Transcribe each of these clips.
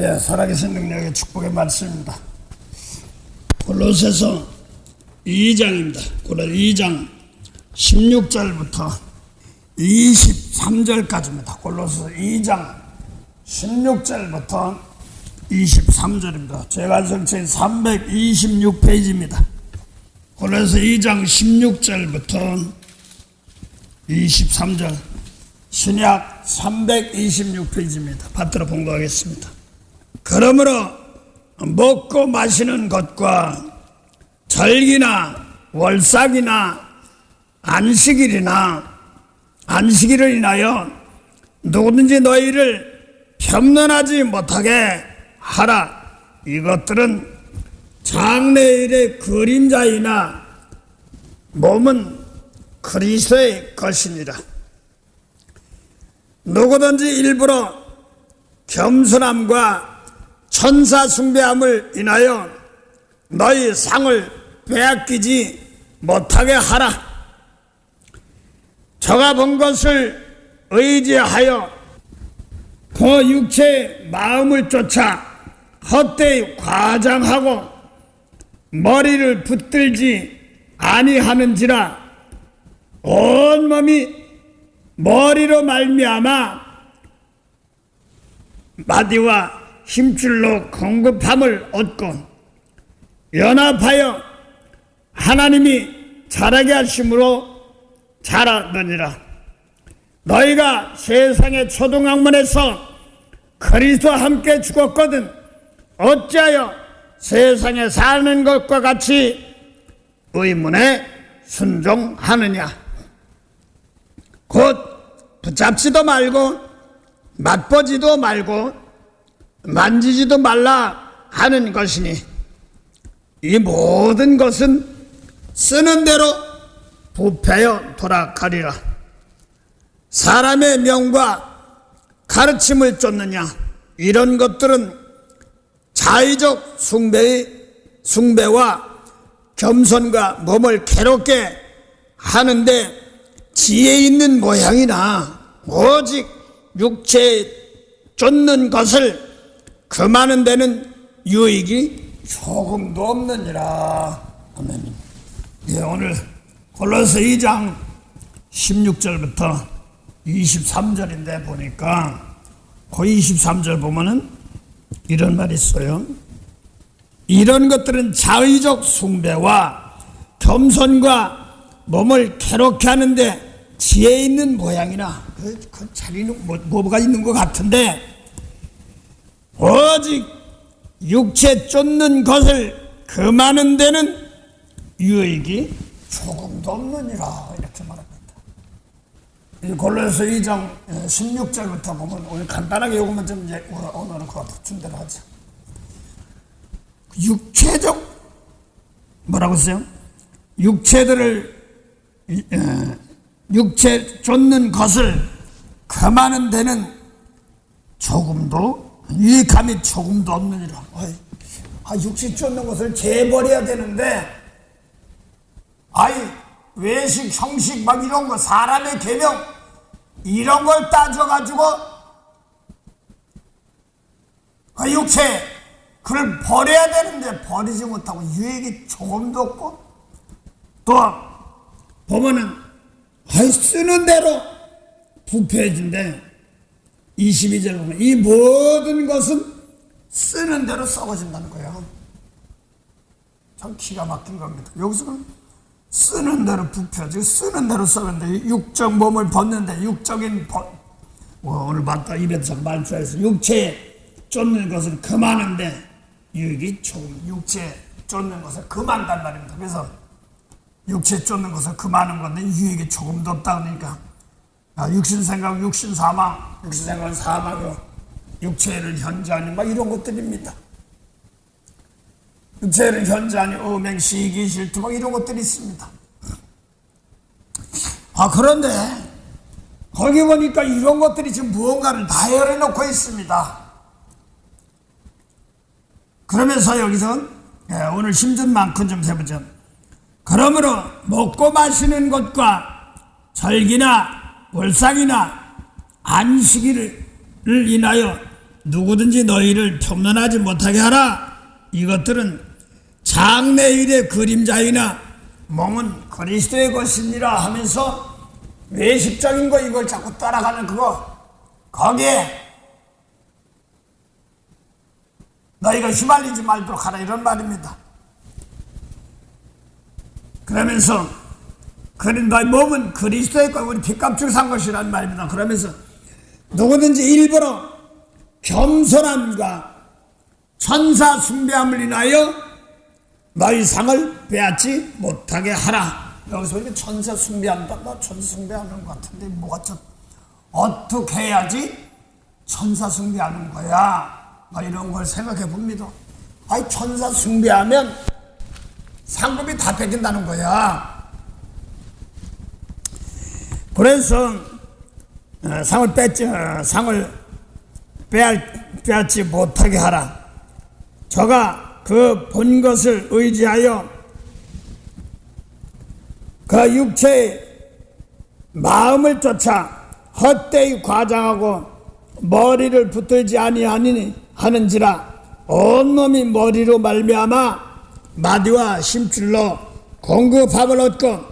살아계신 능력의 축복의 말씀입니다. 골로새서 2장입니다. 골로새 2장 16절부터 23절까지입니다. 골로새 2장 16절부터 23절입니다. 제관성책 326페이지입니다. 골로새 2장 16절부터 23절 신약 326페이지입니다. 받들어 봉독하겠습니다. 그러므로 먹고 마시는 것과 절기나 월삭이나 안식일을 인하여 누구든지 너희를 편론하지 못하게 하라. 이것들은 장래일의 그림자이나 몸은 그리스도의 것이니라. 누구든지 일부러 겸손함과 천사 숭배함을 인하여 너희 상을 빼앗기지 못하게 하라. 저가 본 것을 의지하여 그 육체의 마음을 쫓아 헛되이 과장하고 머리를 붙들지 아니하는지라. 온몸이 머리로 말미암아 마디와 힘줄로 공급함을 얻고 연합하여 하나님이 자라게 하심으로 자라느니라. 너희가 세상의 초등학문에서 그리스도와 함께 죽었거든 어찌하여 세상에 사는 것과 같이 의문에 순종하느냐. 곧 붙잡지도 말고 맛보지도 말고 만지지도 말라 하는 것이니 이 모든 것은 쓰는 대로 부패하여 돌아가리라. 사람의 명과 가르침을 쫓느냐. 이런 것들은 자의적 숭배와 겸손과 몸을 괴롭게 하는데 지혜 있는 모양이나 오직 육체에 쫓는 것을 금하는 데는 유익이 조금도 없느니라. 아멘. 네, 오늘 골로새 2장 16절부터 23절인데 보니까 그 23절 보면은 이런 말이 있어요. 이런 것들은 자의적 숭배와 겸손과 몸을 괴롭게 하는데 지혜 있는 모양이나 그 자리는 뭐가 있는 것 같은데 오직 육체 쫓는 것을 금하는 데는 유익이 조금도 없느니라. 이렇게 말합니다. 이 골로새 2장 16절부터 보면 오늘 간단하게 요것만 좀 이제 오늘은 그거 준대로 하죠. 육체적 뭐라고 했어요? 육체 쫓는 것을 금하는 데는 조금도 유익함이 조금도 없느니라. 육체 쫓는 것을 재버려야 되는데 외식 형식 막 이런 거 사람의 계명 이런 걸 따져가지고 육체 그걸 버려야 되는데 버리지 못하고 유익이 조금도 없고 또 보면은 쓰는 대로 부패해진대. 22절 보면 이 모든 것은 쓰는 대로 썩어진다는 거예요. 참 기가 막힌 겁니다. 여기서는 쓰는 대로 부패하지 쓰는 대로 썩는데 육적 몸을 벗는데 육적인 오늘 봤다 입에서 말투에서 육체에 쫓는 것을 금하는데 유익이 조금 육체에 쫓는 것을 금한단 말입니다. 그래서 육체 쫓는 것을 금하는 건데 유익이 조금도 없다 그러니까 육신생각 육신사망 육신생각은 사망이요 육체를 현저하니 막 이런 것들입니다. 육체를 현저하니 음행 시기 질투 막 이런 것들이 있습니다. 그런데 거기 보니까 이런 것들이 지금 무언가를 나열해 놓고 있습니다. 그러면서 여기서 오늘 힘든 만큼 좀 해보죠. 그러므로 먹고 마시는 것과 절기나 월삭이나 안식일을 인하여 누구든지 너희를 평안하지 못하게 하라. 이것들은 장래일의 그림자이나 몸은 그리스도의 것이니라 하면서 외식적인 거 이걸 자꾸 따라가는 그거, 거기에 너희가 휘말리지 말도록 하라 이런 말입니다. 그러면서 너희 몸은 그리스도의 것, 우리 빚값 주고 산 것이란 말입니다. 그러면서 누구든지 일부러 겸손함과 천사 숭배함을 인하여 너희 상을 빼앗지 못하게 하라. 여기서 이렇게 천사 숭배한다. 나 천사 숭배하는 것 같은데 뭐가 좀 어떻게 해야지 천사 숭배하는 거야? 이런 걸 생각해 봅니다. 아니 천사 숭배하면 상급이 다 뺏긴다는 거야. 그래서 상을 빼앗지 못하게 하라. 저가 그 본 것을 의지하여 그 육체의 마음을 쫓아 헛되이 과장하고 머리를 붙들지 아니하는지라 온몸이 머리로 말미암아 마디와 심줄로 공급함을 얻고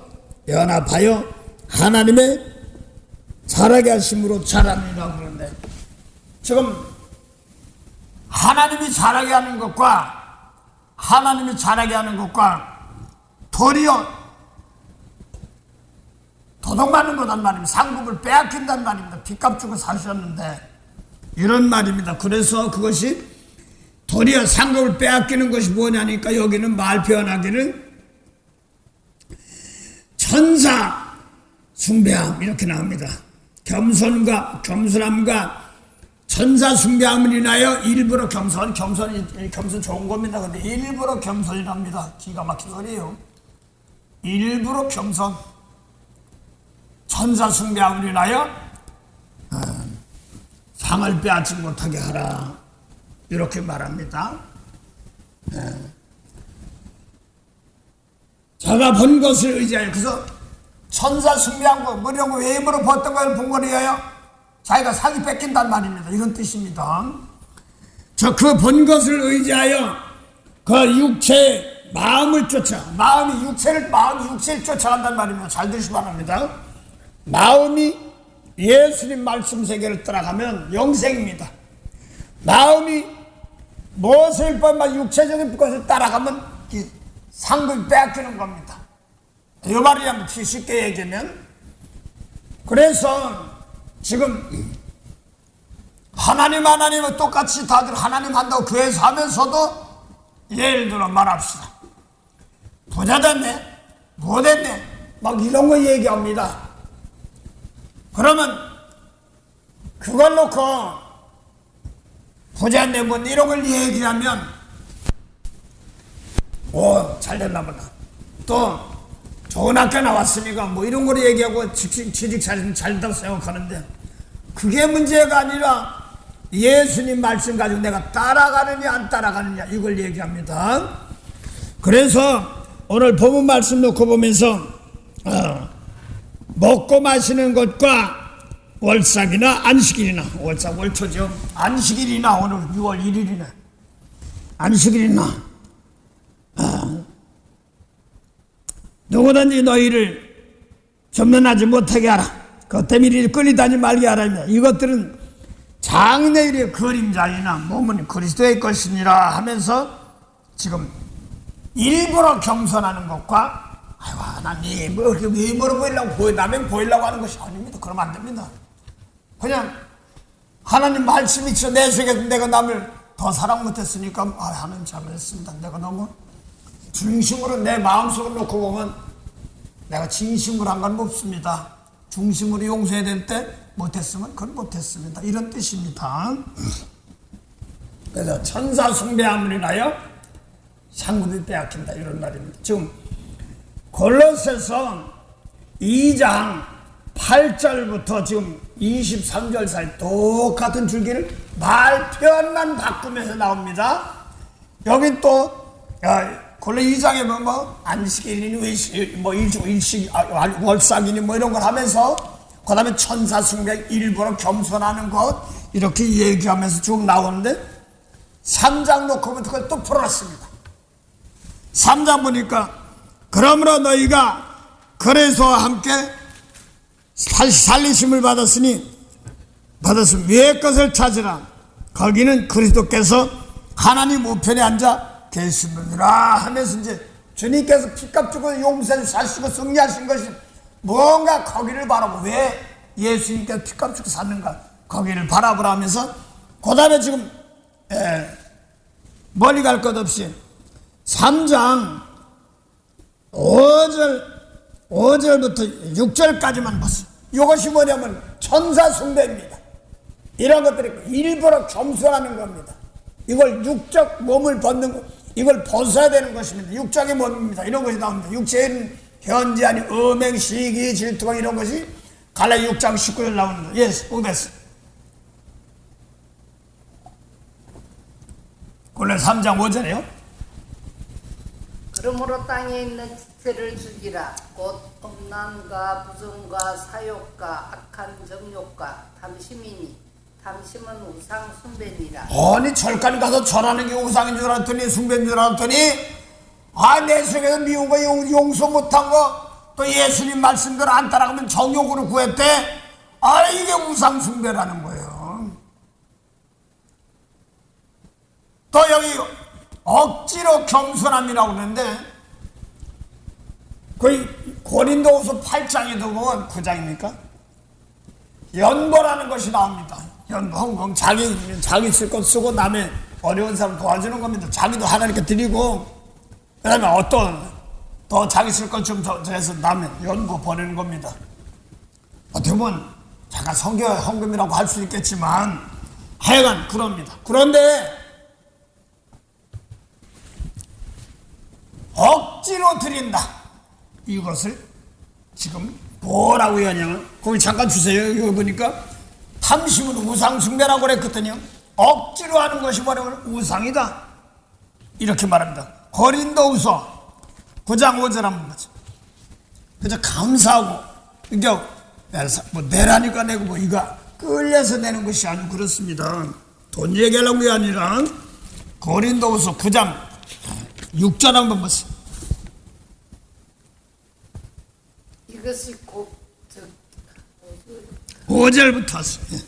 연합하여 하나님의 자라게 하심으로 자랍니다. 그런데 지금 하나님이 자라게 하는 것과 도리어 도둑맞는 거단 말입니다. 상급을 빼앗긴단 말입니다. 빚값 주고 사셨는데 이런 말입니다. 그래서 그것이 도리어 상급을 빼앗기는 것이 뭐냐니까 여기는 말 표현하기를 천사 숭배함 이렇게 나옵니다. 겸손함과 천사 숭배함을 인하여 일부러 겸손 좋은 겁니다. 근데 일부러 겸손이랍니다. 기가 막힌 소리예요. 일부러 겸손, 천사 숭배함을 인하여 상을 빼앗지 못하게 하라 이렇게 말합니다. 자가 본 것을 의지하여, 그래서 천사 숭배한 거, 이런 거 외모로 봤던 걸 본 거를 위하여 자기가 상이 뺏긴단 말입니다. 이런 뜻입니다. 그 본 것을 의지하여 그 육체의 마음을 쫓아, 마음이 육체를 쫓아간단 말입니다. 잘 들으시기 바랍니다. 마음이 예수님 말씀 세계를 따라가면 영생입니다. 마음이 무엇을 보면 육체적인 것을 따라가면 상급이 빼앗기는 겁니다. 이 말이야 쉽게 얘기하면. 그래서 지금 하나님은 똑같이 다들 하나님 한다고 교회에서 하면서도 예를 들어 말합시다. 부자 됐네, 뭐 됐네, 막 이런 거 얘기합니다. 그러면 그걸 놓고 부자 됐네 뭐 이런 걸 얘기하면 잘 됐나 보다. 또 좋은 학교 나왔으니까 뭐 이런 걸 얘기하고 취직 잘된다고 생각하는데 그게 문제가 아니라 예수님 말씀 가지고 내가 따라가느냐 안 따라가느냐 이걸 얘기합니다. 그래서 오늘 본문 말씀 놓고 보면서 먹고 마시는 것과 월삭이나 안식일이나, 월삭 월초죠, 안식일이나 오늘 6월 1일이나 안식일이나 누구든지 너희를 점령하지 못하게 하라. 그것 때문에 끌리다니 말게 하라. 이것들은 장래일의 그림자이나 몸은 그리스도의 것이니라 하면서 지금 일부러 겸손하는 것과 아이고 하나님 뭐 이렇게 외모로 보이려고 남의 보이려고 하는 것이 아닙니다. 그러면 안 됩니다. 그냥 하나님 말씀이 있어 내 속에서 내가 남을 더 사랑 못했으니까 하나님 잘못했습니다. 내가 너무 중심으로 내 마음속을 놓고 보면 내가 진심으로 한 건 없습니다. 중심으로 용서해야 될 때 못했으면 그건 못했습니다. 이런 뜻입니다. 그래서 천사 숭배함을 인하여 상급이 빼앗긴다 이런 말입니다. 지금 골로새서 2장 8절부터 지금 23절 사이 똑같은 줄기를 말 표현만 바꾸면서 나옵니다. 여기 또 골로 2장에 안식일이니 월삭이니 뭐 이런 걸 하면서 그 다음에 천사 숭배 일부러 겸손하는 것 이렇게 얘기하면서 쭉 나오는데 3장 놓고 보면 그걸 또 풀어놨습니다. 3장 보니까 그러므로 너희가 그리스도와 함께 살리심을 받았으면 위의 것을 찾으라. 거기는 그리스도께서 하나님 우편에 앉아 계시느니라 하면서 이제 주님께서 피값 주고 용서해 사시고 승리하신 것이 뭔가 거기를 바라고, 왜 예수님께서 피값 주고 샀는가 거기를 바라보라 하면서 그 다음에 지금 멀리 갈 것 없이 3장 5절부터 6절까지만 보세요. 이것이 뭐냐면 천사 숭배입니다. 이런 것들이 일부러 겸손하는 겁니다. 이걸 육적 몸을 벗는 것, 이걸 벗어야 되는 것입니다. 육적의 몸입니다. 이런 것이 나옵니다. 육체는 현재 아닌 음행, 시기, 질투가 이런 것이 갈라 6장 19절 나오는 거예요. 예스, 오겠어. 원래 3장 5절이요. 그러므로 땅에 있는 지체를 죽이라. 곧 음란과 부정과 사욕과 악한 정욕과 탐심이니 탐심은 우상 숭배니라. 아니 절간 가서 절하는 게 우상인 줄 알았더니 숭배인 줄 알았더니 내 속에서 미운 거 용서 못한 거 또 예수님 말씀대로 안 따라가면 정욕으로 구했대. 이게 우상 숭배라는 거예요. 또 여기 억지로 겸손함이라고 그러는데 거의 고린도후서 8장에도 보면 9장입니까? 연보라는 것이 나옵니다. 연보, 자기 쓸 것 쓰고 남의 어려운 사람 도와주는 겁니다. 자기도 하나님께 드리고 그 다음에 더 자기 쓸 것 좀 더 해서 남의 연보 보내는 겁니다. 어떻게 보면 잠깐 성교 헌금이라고 할 수 있겠지만 하여간 그럽니다. 그런데 억지로 드린다. 이것을 지금 뭐라고 하냐면 거기 잠깐 주세요. 이거 보니까 탐심은 우상숭배라고 그랬거든요. 억지로 하는 것이 뭐냐면 우상이다 이렇게 말합니다. 고린도후서 9장 5절 한번 보죠. 그저 감사하고 이게 뭐 내라니까 내고 뭐 이거 끌려서 내는 것이 아니고 그렇습니다. 돈 얘기하려는 게 아니라 고린도후서 9장 6절 한번 보세요. 이것이 곧 5절부터 하세요.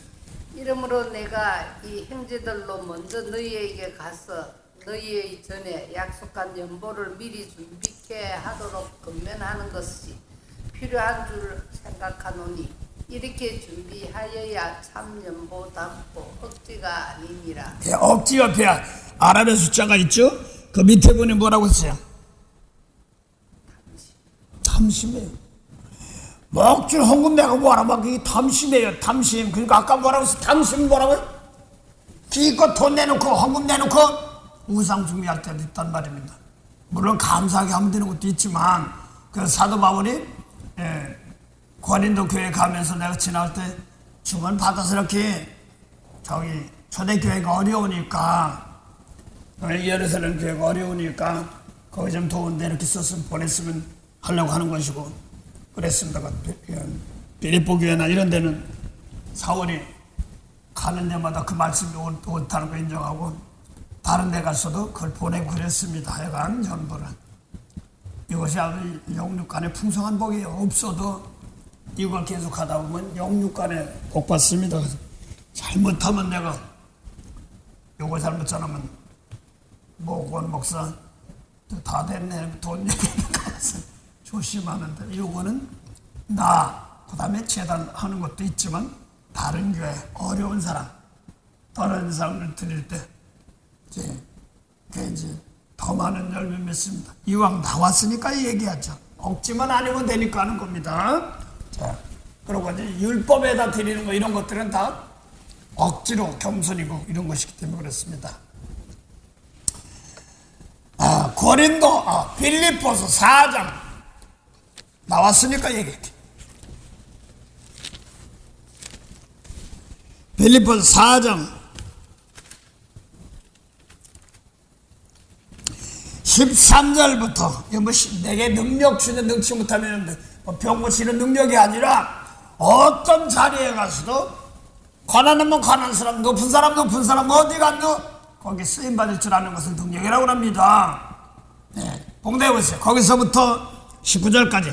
이러므로 내가 이 형제들로 먼저 너희에게 가서 너희의 전에 약속한 연보를 미리 준비케 하도록 권면하는 것이 필요한 줄 생각하노니 이렇게 준비하여야 참 연보답고 억지가 아니니라. 억지 옆에 아랍의 숫자가 있죠? 그 밑에 보니 뭐라고 했어요? 탐심이에요. 뭐 억지로 헌금 내가 뭐하라 막 이게 탐심이에요. 탐심. 그러니까 아까 뭐라고 했어요? 탐심 뭐라고요? 기껏 돈 내놓고 헌금 내놓고 우상 숭배할 때도 있단 말입니다. 물론 감사하게 하면 되는 것도 있지만 그래서 사도 바울이 고린도 교회 가면서 내가 지나갈 때 주문 받아서 이렇게 초대교회가 어려우니까 예루살렘 교회가 어려우니까 거기 좀 도운데 이렇게 썼으면 보냈으면 하려고 하는 것이고 그랬습니다. 빌립보 교회나 이런 데는 사울이 가는 데마다 그 말씀이 옳다는 거 인정하고 다른 데 가서도 그걸 보내고 그랬습니다. 하여간 연보는 이것이 아주 영육간의 풍성한 복이에요. 없어도 이걸 계속 하다 보면 영육간에 복 받습니다. 잘못하면 내가 이거 잘못 전하면 권 목사 다 됐네 돈 얘기하는 거라서 조심하는데 이거는 그 다음에 재단하는 것도 있지만 다른 교회 어려운 사람 다른 사람을 드릴 때 이제 더 많은 열매 맺습니다. 이왕 나왔으니까 얘기하죠. 억지만 아니면 되니까 하는 겁니다. 자, 그리고 이제 율법에다 드리는 거 이런 것들은 다 억지로 겸손이고 이런 것이기 때문에 그렇습니다. 빌립보서 4장 나왔으니까 얘기할게. 빌립보서 4장 13절부터 내게 능력 주는 능치 못하면 병 고치는 능력이 아니라 어떤 자리에 가서도 가난하면 가난한 사람, 높은 사람 어디 갔노? 거기 쓰임받을 줄 아는 것을 능력이라고 합니다. 네, 봉대해 보세요. 거기서부터 19절까지.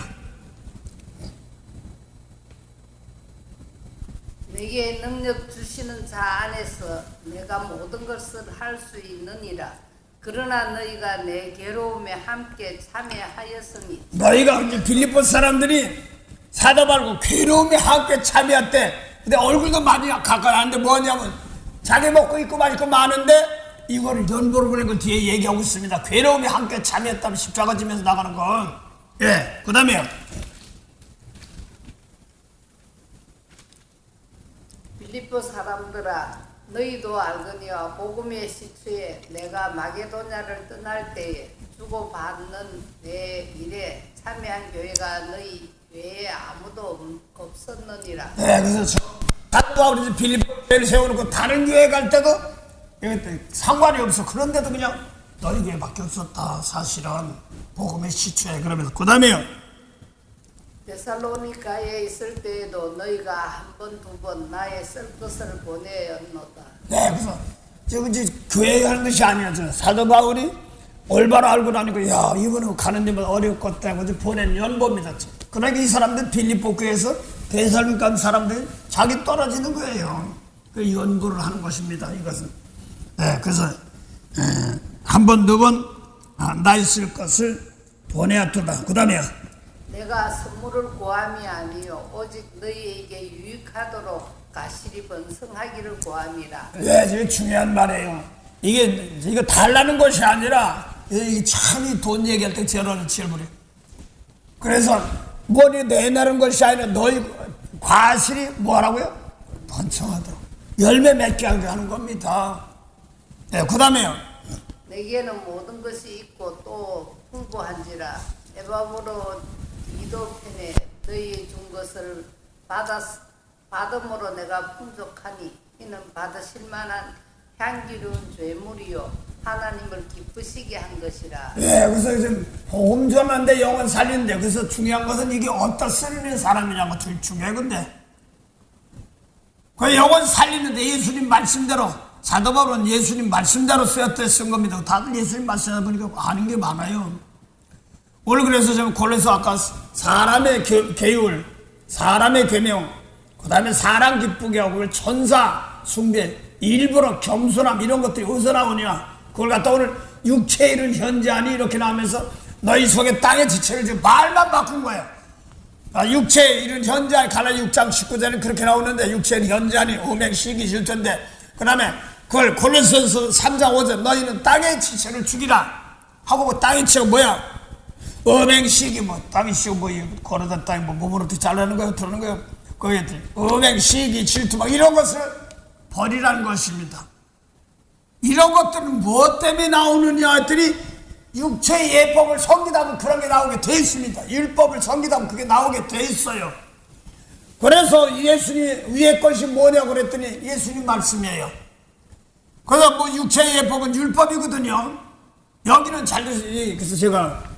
내게 능력 주시는 자 안에서 내가 모든 것을 할 수 있느니라. 그러나 너희가 내 괴로움에 함께 참여하였으니. 너희가 이제 빌립보 사람들이 사도 바울과 괴로움에 함께 참여했대. 근데 얼굴도 많이 가까이 하는데 뭐냐면 자기 먹고 입고 마시고 많은데 이거를 연보로 보낸 걸 뒤에 얘기하고 있습니다. 괴로움에 함께 참여했다면 십자가 지면서 나가는 건. 예, 그 다음에요. 빌립보 사람들아, 너희도 알거니와 복음의 시초에 내가 마게도냐를 떠날 때에 주고받는 내 일에 참여한 교회가 너희 외에 아무도 없었느니라. 네, 그래서 사도 바울이 빌립보 교회를 세워놓고 다른 교회 갈 때도 상관이 없어. 그런데도 그냥 너희 교회밖에 없었다. 사실은 복음의 시초에. 그러면서 그 다음에요. 데살로니가에 있을 때에도 너희가 한 번, 두 번 나의 쓸 것을 보내었노다. 네, 그래서 저기 교회 하는 것이 아니야. 사도 바울이 올바로 알고 나니까 야, 이분은 가는 데만 어렵겠다 하고 보낸 연보입니다. 그러니까 이 사람들 빌립보 교회에서 데살로니가 사람들이 자기 떨어지는 거예요. 그 연보를 하는 것입니다. 이것은. 네, 그래서 한 번, 두 번 나의 쓸 것을 보내었다. 그 다음에 내가 선물을 구함이 아니요 오직 너희에게 유익하도록 가실이 번성하기를 구함이라. 예, 이게 중요한 말이에요. 이거 달라는 것이 아니라 이게 참이 돈 얘기할 때 제로를 치워버려. 그래서 머리 내나는 것이 아니라 너희 과실이 뭐라고요? 번성하도록 열매 맺게 하는 겁니다. 예, 그 다음에요. 내게는 모든 것이 있고 또 풍부한지라. 에바브로 이도편에 너희 준 것을 받음으로 내가 풍족하니 이는 받으실 만한 향기로운 죄물이요 하나님을 기쁘시게 한 것이라. 예, 그래서 지금 복음 전하는데 영혼 살리는데 그래서 중요한 것은 이게 어디다 쓰는 사람이냐고 제일 중요해. 근데 그 영혼 살리는데 예수님 말씀대로 사도 바울은 예수님 말씀대로 쓰였다 쓴 겁니다. 다들 예수님 말씀하다 보니까 아는 게 많아요. 오늘 그래서 지금 골로새 아까 사람의 계율, 사람의 계명, 그 다음에 사람 기쁘게 하고 천사 숭배, 일부러 겸손함 이런 것들이 어디서 나오냐. 그걸 갖다 오늘 육체의 일을 현재하니 이렇게 나오면서 너희 속에 땅의 지체를 지금 말만 바꾼 거예요. 육체의 일은 현재하니 갈라디아 6장 19절에 그렇게 나오는데 육체는 현재하니 음행 시기 질투인데 그 다음에 그걸 골로새서 3장 5절 너희는 땅의 지체를 죽이라 하고 뭐 땅의 지체가 뭐야? 음행시기 뭐 땅이 시고 뭐 걸어다 땅이 뭐 몸으로 잘라는 거예요, 들어는 거예요. 거기에 음행시기 질투 막 이런 것을 버리라는 것입니다. 이런 것들은 무엇 때문에 나오느냐 했더니 육체의 예법을 섬기다 보면 그런 게 나오게 돼 있습니다. 율법을 섬기다 보면 그게 나오게 돼 있어요. 그래서 예수님 위의 것이 뭐냐고 그랬더니 예수님 말씀이에요. 그래서 뭐 육체의 예법은 율법이거든요. 여기는 그래서 제가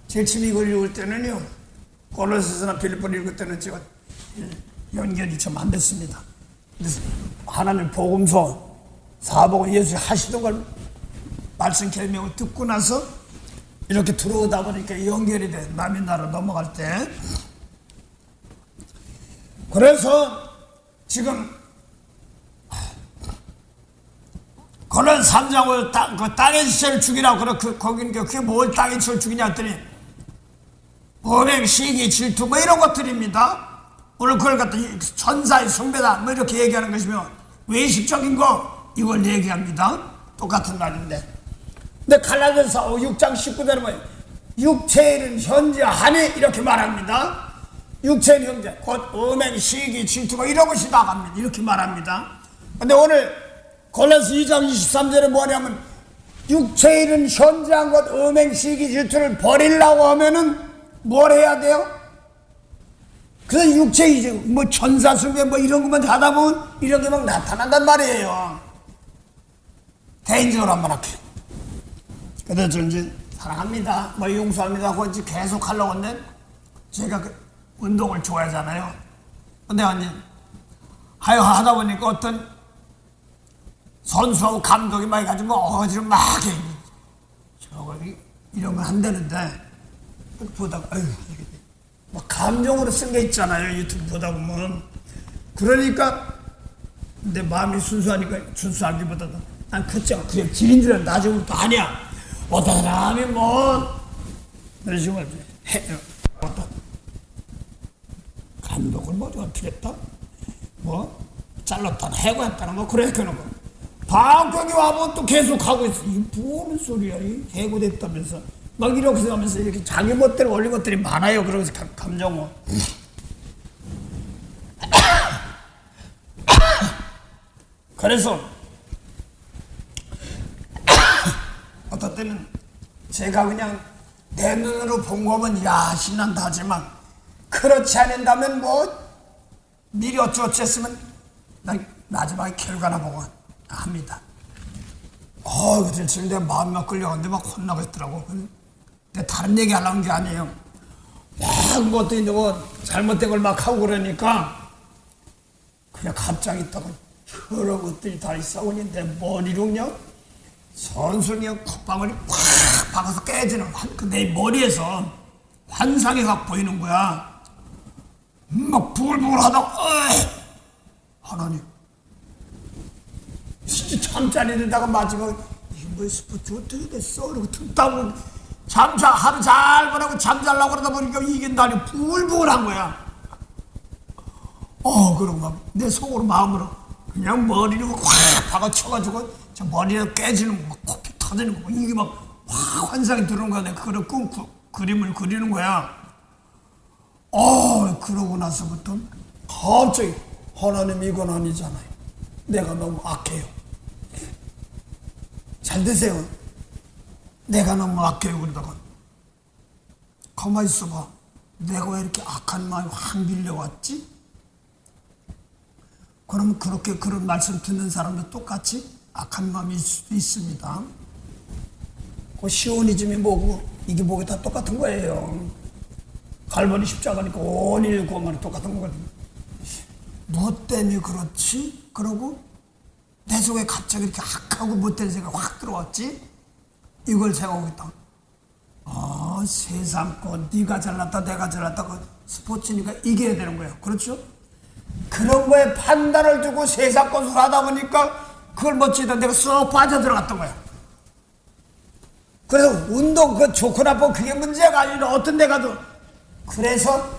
제일 처음 이걸 읽을 때는요, 골로새서나 빌립보를 읽을 때는 제가 연결이 좀 안 됐습니다. 그래서 하나님 복음서 사복음 예수 하시던 걸 말씀 결명을 듣고 나서 이렇게 들어오다 보니까 연결이 돼. 남의 나라 넘어갈 때. 그래서 지금 골로새 3장을 그 땅의 지체를 죽이라고 거기는 그게 뭘 땅의 지체를 죽이냐 했더니 음행, 시기, 질투 뭐 이런 것들입니다. 오늘 그걸 갖다 천사의 숭배다 뭐 이렇게 얘기하는 것이며 외식적인 거 이걸 얘기합니다. 똑같은 말인데. 근데 갈라디아서 6장 19절에 뭐예요? 육체는 현재하니 이렇게 말합니다. 육체는 현재 곧 음행, 시기, 질투 뭐 이런 것이 나갑니다. 이렇게 말합니다. 근데 오늘 골로새 2장 23절에 뭐냐면 육체의 일은 현재한 것 음행, 시기, 질투를 버리려고 하면은 뭘 해야 돼요? 그래서 육체의 이제 뭐 천사 숭배 뭐 이런 것만 하다 보면 이런 게 막 나타난단 말이에요. 개인적으로 한번 할게요. 그래서 저 이제 사랑합니다 뭐 용서합니다 하고 이제 계속 하려고 했는데 제가 그 운동을 좋아하잖아요. 근데 아니 하다 보니까 어떤 선수하고 감독이 막 해가지고 어거지로 막 해. 저거 이런 건 안 되는데 보다가 아유 뭐 감정으로 쓴 게 있잖아요. 유튜브 보다 보면. 그러니까 내 마음이 순수하기보다도 난 그냥 길인 줄 알았는데 나중부터 아니야. 어떤 사람이 뭐 이런 식으로 어떤 감독을 뭐 어떻게 했다? 뭐 잘랐다 해고했다는 거 그래 그런 거. 방송이 와면 또 계속 하고 있어. 이 뭐는 소리야? 이 해고됐다면서 막 이렇게 하면서 이렇게 자기 멋대로 올린 것들이 많아요. 그러면서 감정은. 그래서 어떤 때는 제가 그냥 내 눈으로 본 거면 야 신난다 하지만 그렇지 않는다면 뭐 미리 어쩌했으면 난 마지막에 결과나 보고 합니다. 그때 지금 내 마음이 막 끌려가는데 막 혼나고 있더라고. 근데 다른 얘기 하려는 게 아니에요. 막 뭐 어떤 뭐 잘못된 걸 막 하고 그러니까 그냥 갑자기 있다가 여러 것들이 다 있어오니 내 머리로 그냥 선순이 콧방울이 팍 박아서 깨지는 내 머리에서 환상이 막 보이는 거야. 막 부글부글 하다가 하나님 진짜 잠자리 들다가 마지막에 이게 뭐 스포츠 어떻게 됐어? 그러고 듣다고 하루 잘 보내고 잠자려고 그러다 보니까 이게 날이 부글부글한 거야. 그러고 막 내 속으로 마음으로 그냥 머리를 확 박아쳐가지고 저 머리에 깨지는 거, 막 코피 터지는 거, 이게 막 확 환상이 들어오는 거야. 내가 그걸 그림을 그리는 거야. 그러고 나서부터 갑자기 하나님 이건 아니잖아요. 내가 너무 악해요. 잘 되세요. 내가 너무 악해요. 그러다가 가만히 있어봐. 내가 왜 이렇게 악한 마음이 확 밀려왔지? 그럼 그렇게 그런 말씀 듣는 사람도 똑같이 악한 마음이 있을 수도 있습니다. 그 시오니즘이 뭐고 이게 뭐고 다 똑같은 거예요. 갈보리 십자가니까 온일 구원만이 똑같은 거거든요. 너 때문에 그렇지? 그러고 내 속에 갑자기 이렇게 악하고 못된 생각이 확 들어왔지? 이걸 생각하고 있다. 세상 거 네가 잘났다 내가 잘났다 그 스포츠니까 이겨야 되는 거예요. 그렇죠? 그런 거에 판단을 두고 세상 것을 하다 보니까 그걸 멋지다 내가 쏙 빠져들어갔던 거야. 그래서 운동 그 좋고 나쁘고 그게 문제가 아니라 어떤 데 가도 그래서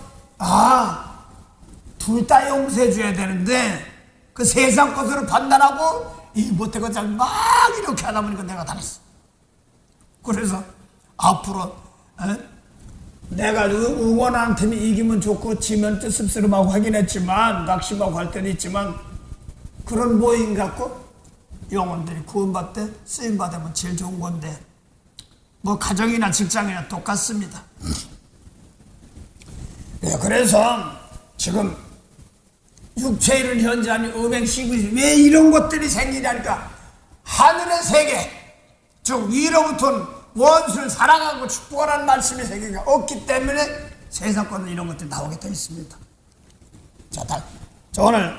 둘 다 용서해 줘야 되는데 그 세상 것으로 판단하고 이 못된 거 잘 막 이렇게 하다 보니까 내가 당했어. 그래서 앞으로 내가 응원하는 팀이 이기면 좋고 지면 또 씁쓸하고 하긴 했지만 낙심하고 할 때는 있지만 그런 모임 갖고 영혼들이 구원받되 쓰임받으면 제일 좋은 건데 뭐 가정이나 직장이나 똑같습니다. 그래서 지금 육체에 이른 현재 아닌 음행시구지 왜 이런 것들이 생기냐니까 하늘의 세계 즉 위로부터는 원수를 사랑하고 축복하라는 말씀이 세계가 없기 때문에 세상권은 이런 것들이 나오게 되어 있습니다. 자, 오늘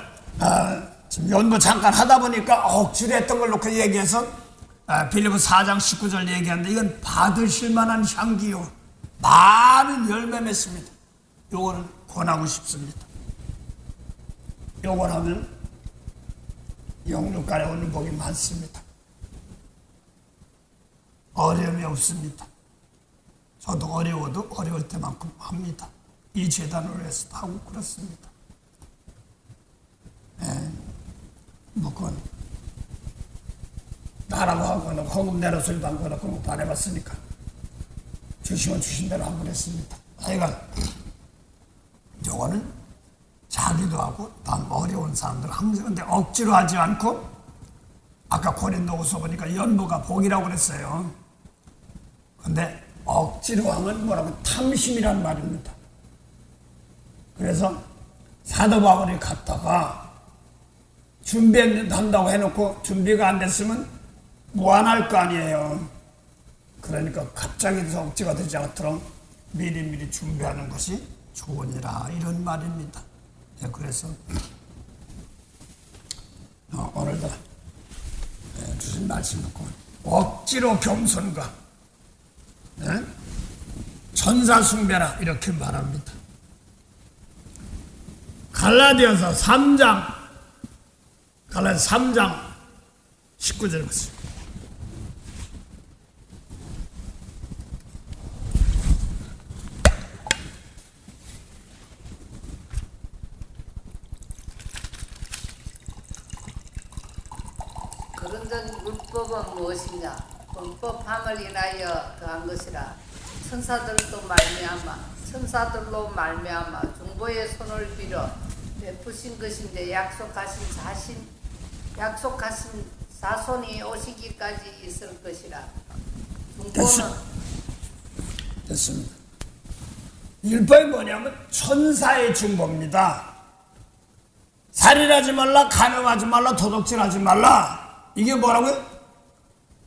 지금 연구 잠깐 하다 보니까 억지로 했던 걸 놓고 얘기해서 빌립보 4장 19절 얘기하는데 이건 받으실 만한 향기요 많은 열매 맺습니다. 요거는 권하고 싶습니다. 요걸 하면 영육간에 오는 복이 많습니다. 어려움이 없습니다. 저도 어려워도 어려울 때만큼 합니다. 이 재단을 위해서도 하고 그렇습니다. 뭐 그건 나라고 하거나 헌금 내로소리도 안 거나 그런 것도 안 해봤으니까 주시면 주신 대로 하고 그랬습니다. 하여간 요거는 자기도 하고 난 어려운 사람들 항상 근데 억지로 하지 않고 아까 고린도후서 보니까 연보가 복이라고 그랬어요. 근데 억지로 하면 뭐라고 탐심이란 말입니다. 그래서 사도 바울이 갔다가 준비한다고 해놓고 준비가 안 됐으면 무안할 거 아니에요. 그러니까 갑자기 억지가 되지 않도록 미리미리 준비하는 것이 좋으니라 이런 말입니다. 그래서 오늘도 주신 말씀 듣고 억지로 겸손과 천사 숭배라 이렇게 말합니다. 갈라디아서 3장 19절 보세요. 그런즉 율법은 무엇이냐? 범법함을 인하여 더한 것이라. 천사들로 말미암아 중보의 손을 빌어 베푸신 것인데 약속하신 자손이 오시기까지 있을 것이라. 중보는 됐습니다. 율법이 뭐냐면 천사의 중보입니다. 살인하지 말라, 간음하지 말라, 도둑질하지 말라. 이게 뭐라고요?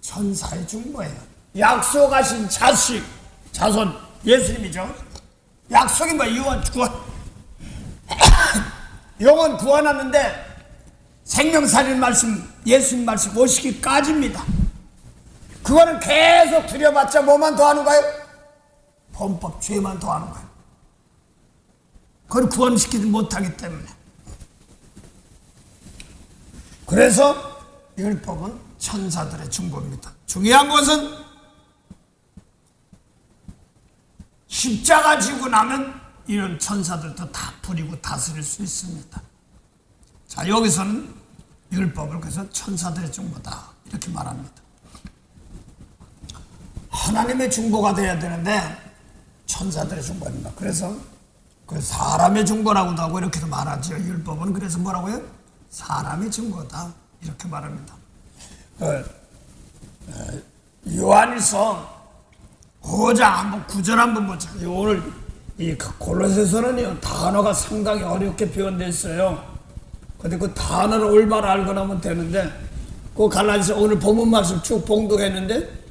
천사의 중보예요. 약속하신 자손, 예수님이죠. 약속이 뭐 영원 구원하는데 생명살인 말씀, 예수님 말씀 오시기까지입니다. 그거는 계속 들여봤자 뭐만 더하는 거예요? 범법, 죄만 더하는 거예요. 그걸 구원시키지 못하기 때문에. 그래서 율법은 천사들의 중보입니다. 중요한 것은 십자가 지고 나면 이런 천사들도 다 부리고 다스릴 수 있습니다. 자, 여기서는 율법을 그래서 천사들의 중보다 이렇게 말합니다. 하나님의 중보가 돼야 되는데 천사들의 중보입니다. 그래서 그 사람의 중보라고도 하고 이렇게도 말하죠. 율법은 그래서 뭐라고요? 사람의 중보다 이렇게 말합니다. 요한일서 5장 한번 9절 한번 보자. 오늘 이 골로새서는요 단어가 상당히 어렵게 표현되어 있어요. 근데 그 단어를 올바로 알고 나면 되는데 그 갈라디아서 오늘 본문 말씀 쭉 봉독했는데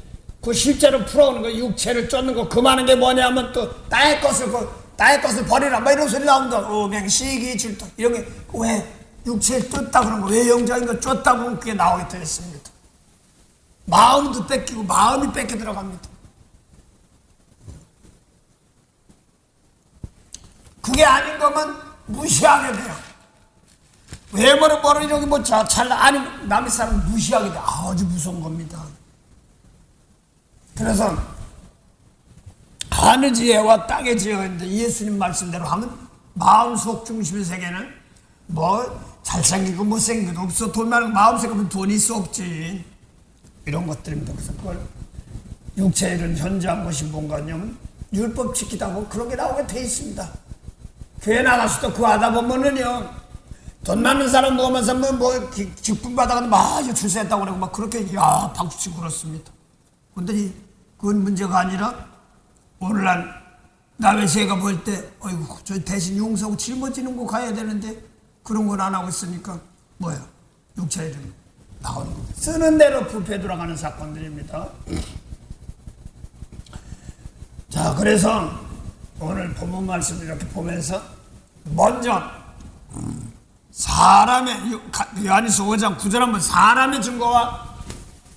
그 실제로 풀어오는 거 육체를 쫓는 거 그만한 게 뭐냐면 또 땅의 것을 버리라 막 이런 소리 나온다. 오맹 시기 질투 이런 게 왜 육체를 쫓다 그런 거 왜 영적인 거 쫓다 보면 그게 나오게 되어 있습니다. 마음도 뺏기고 마음이 뺏겨 들어갑니다. 그게 아닌 거면 무시하게 돼요. 외모를 이렇게 뭐 잘나 아니 남의 사람 무시하게 돼. 아주 무서운 겁니다. 그래서 하늘 지혜와 땅의 지혜가 있는데 예수님 말씀대로 하면 마음속 중심의 세계는 뭐 잘생기고 못생기고 없어. 돈 많은 마음 생각하면 돈이 있어 없지. 이런 것들입니다. 그래서 그걸 육체의 이런 현저한 것이 뭔가 하냐면 율법 지키다 보면 그런 게 나오게 돼 있습니다. 교회 나가서도 그거 하다 보면은요 돈 많은 사람 먹으면서 뭐 직분 받아가지고 막 출세했다고 그러고 막 그렇게 박수치고 그렇습니다. 근데 그건 문제가 아니라 오늘날 남의 죄가 보일 때 어이구 저 대신 용서하고 짊어지는 거 가야 되는데 그런 건 안 하고 있으니까 뭐야 육체에 좀 나오는 겁니다. 쓰는 대로 부패 돌아가는 사건들입니다. 자, 그래서 오늘 본문 말씀을 이렇게 보면서 먼저 사람의 요한일서 5장 9절 한번 사람의 증거와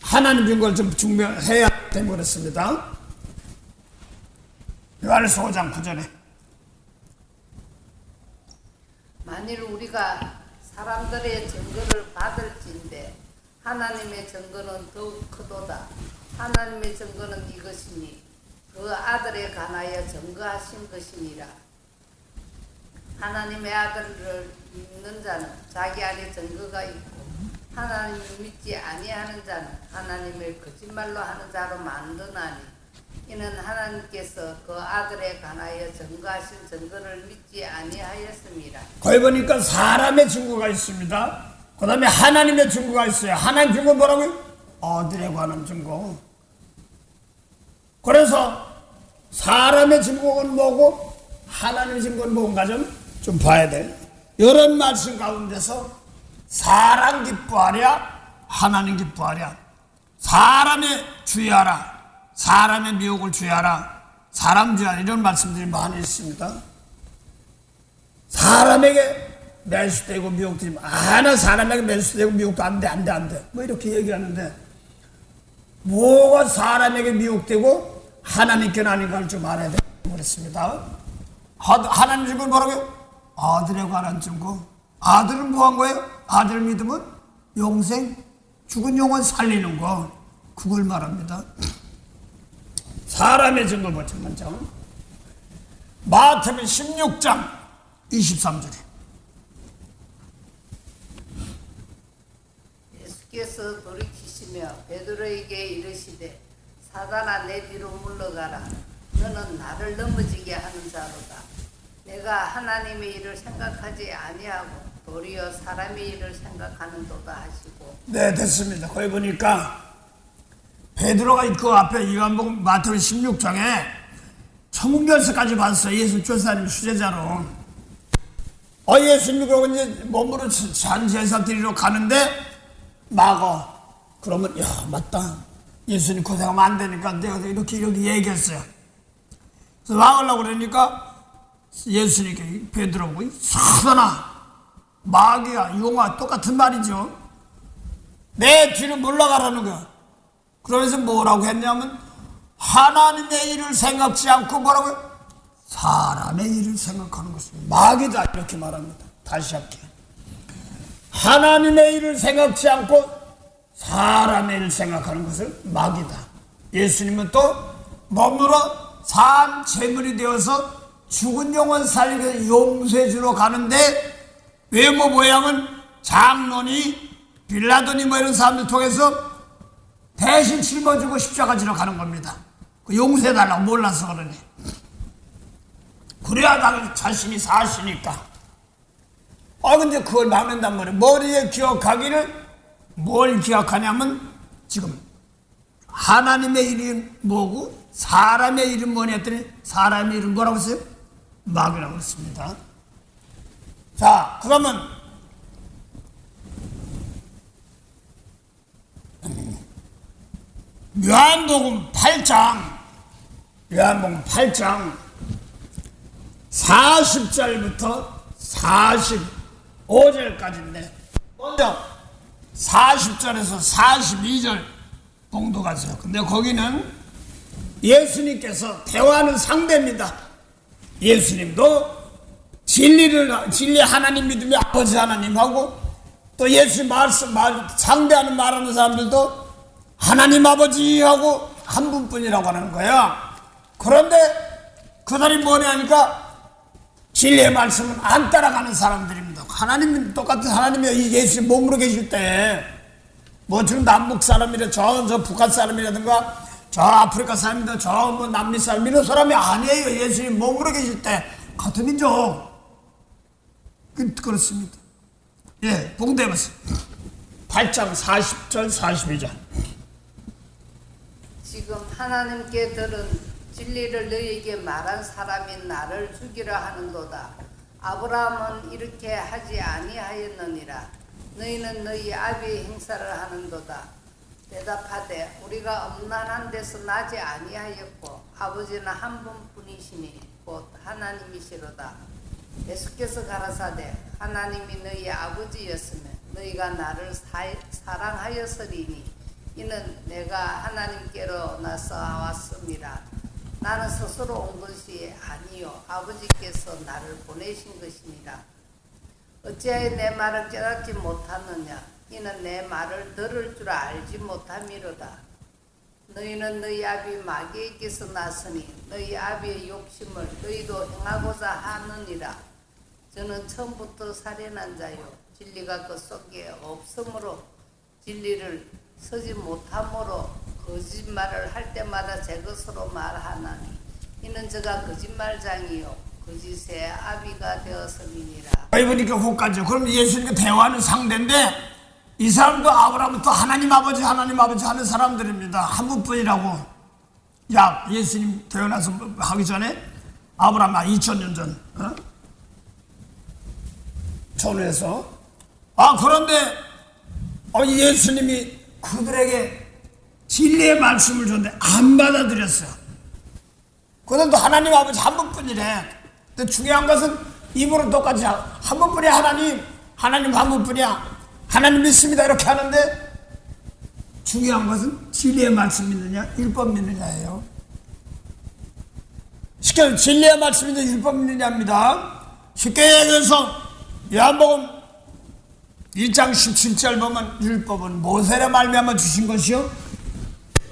하나님 증거를 좀 증명해야 되는 그렇습니다. 요한일서 5장 9절에 만일 우리가 사람들의 증거를 받을진대 하나님의 증거는 더욱 크도다. 하나님의 증거는 이것이니 그 아들에 관하여 증거하신 것이니라. 하나님의 아들을 믿는 자는 자기 안에 증거가 있고 하나님을 믿지 아니하는 자는 하나님을 거짓말로 하는 자로 만드나니 이는 하나님께서 그 아들에 관하여 증거하신 증거를 믿지 아니하였습니다. 거기 보니까 사람의 증거가 있습니다. 그 다음에 하나님의 증거가 있어요. 하나님 증거는 뭐라고요? 아들에 관한 증거. 그래서 사람의 증거는 뭐고 하나님의 증거는 뭔가 좀 봐야 돼요. 이런 말씀 가운데서 사람 기뻐하랴 하나님 기뻐하랴 사람의 주의하라 사람의 미혹을 주의하라 사람 주의하라 이런 말씀들이 많이 있습니다. 사람에게 매수되고 미혹되지 하나 사람에게 매수되고 미혹도 안 돼. 뭐 이렇게 얘기하는데 뭐가 사람에게 미혹되고 하나님께는 아닌가 할 줄 알아야 돼. 그렇습니다. 하나님 주고 뭐라고요? 아들에 관한 증거. 아들은 뭐 한 거예요? 아들 믿으면 영생, 죽은 영혼 살리는 거. 그걸 말합니다. 사람의 증거 보자. 먼저 마태복음 16장 23절에 예수께서 돌이키시며 베드로에게 이르시되 사단아 내 뒤로 물러가라. 너는 나를 넘어지게 하는 자로다. 내가 하나님의 일을 생각하지 아니하고 도리어 사람의 일을 생각하는도다 하시고. 네, 됐습니다. 거기 보니까 베드로가 그 앞에 요한복음 마태복음 16장에 천국열쇠까지 받았어요. 예수 조사님 수제자로. 예수님이 그러고 이제 몸으로 산 제사 드리러 가는데 막어. 그러면 야 맞다. 예수님 고생하면 안 되니까 내가 이렇게 얘기했어요. 그래서 막으려고 그러니까 예수님께 베드로고 사단아 마귀야 용아 똑같은 말이죠. 내 뒤로 물러가라는 거야. 그러면서 뭐라고 했냐면 하나님의 일을 생각지 않고 뭐라고요? 사람의 일을 생각하는 것입니다. 마귀다 이렇게 말합니다. 다시 할게요. 하나님의 일을 생각지 않고 사람의 일을 생각하는 것을 마귀다. 예수님은 또 몸으로 산 제물이 되어서 죽은 영혼 살리고 용서해 주러 가는데 외모 모양은 장로니 빌라도니 뭐 이런 사람들 통해서 대신 짊어지고 십자가 지러 가는 겁니다. 용서해달라고 몰라서 그러니. 그래야 나 자신이 사시니까. 근데 그걸 막는단 말이에요. 머리에 기억하기를 뭘 기억하냐면 지금 하나님의 이름 뭐고 사람의 이름 뭐냐 했더니 사람의 이름 뭐라고 했어요? 마귀라고 했습니다. 자, 그러면 요한복음 8장 40절부터 45절까지인데 먼저 40절에서 42절 봉독하세요. 근데 거기는 예수님께서 대화하는 상대입니다. 예수님도 진리 하나님 믿으며 아버지 하나님하고 또 예수님 상대하는 말하는 사람들도 하나님 아버지하고 한 분뿐이라고 하는 거야. 그런데 그들이 뭐냐 하니까 진리의 말씀은 안 따라가는 사람들입니다. 하나님 똑같은 하나님이 예수님 몸으로 계실 때 뭐 지금 남북 사람이라 저 북한 사람이라든가 저 아프리카 사람이다 저 뭐 남미 사람 이런 사람이 아니에요. 예수님 몸으로 계실 때 같은 민족. 그렇습니다. 예, 봉대해보세요. 8장 40절 42절. 지금 하나님께 들은 진리를 너희에게 말한 사람이 나를 죽이라 하는도다. 아브라함은 이렇게 하지 아니하였느니라. 너희는 너희 아비의 행사를 하는도다. 대답하되 우리가 음란한 데서 나지 아니하였고 아버지는 한 분뿐이시니 곧 하나님이시로다. 예수께서 가라사대 하나님이 너희 아버지였으면 너희가 나를 사랑하였으리니 이는 내가 하나님께로 나서 왔음이라. 나는 스스로 온 것이 아니요 아버지께서 나를 보내신 것이니라. 어찌하여 내 말을 깨닫지 못하느냐. 이는 내 말을 들을 줄 알지 못함이로다. 너희는 너희 아비 마귀에게서 났으니 너희 아비의 욕심을 너희도 행하고자 하느니라. 저는 처음부터 살인한 자요 진리가 그 속에 없으므로 진리를 서지 못함으로 거짓말을 할 때마다 제 것으로 말하나니 이는 저가 거짓말장이요 거짓의 아비가 되었음이니라. 여기 보니까 거기까지. 그럼 예수님과 대화하는 상대인데 이 사람도 아브라함부터 하나님 아버지 하는 사람들입니다. 한 분뿐이라고. 야, 예수님 태어나서 하기 전에 아브라함 2000년 전 전후에서 그런데 예수님이 그들에게 진리의 말씀을 줬는데 안 받아들였어요. 그들도 하나님 아버지 한 분뿐이래. 근데 중요한 것은 입으로 똑같이 한 분뿐이야. 하나님 한 분뿐이야. 하나님 믿습니다. 이렇게 하는데 중요한 것은 진리의 말씀 믿느냐 율법 믿느냐예요. 쉽게 진리의 말씀 믿느냐 율법 믿느냐입니다. 쉽게 얘기해서 요한복음 1장 17절 보면 율법은 모세로 말미암아 주신 것이요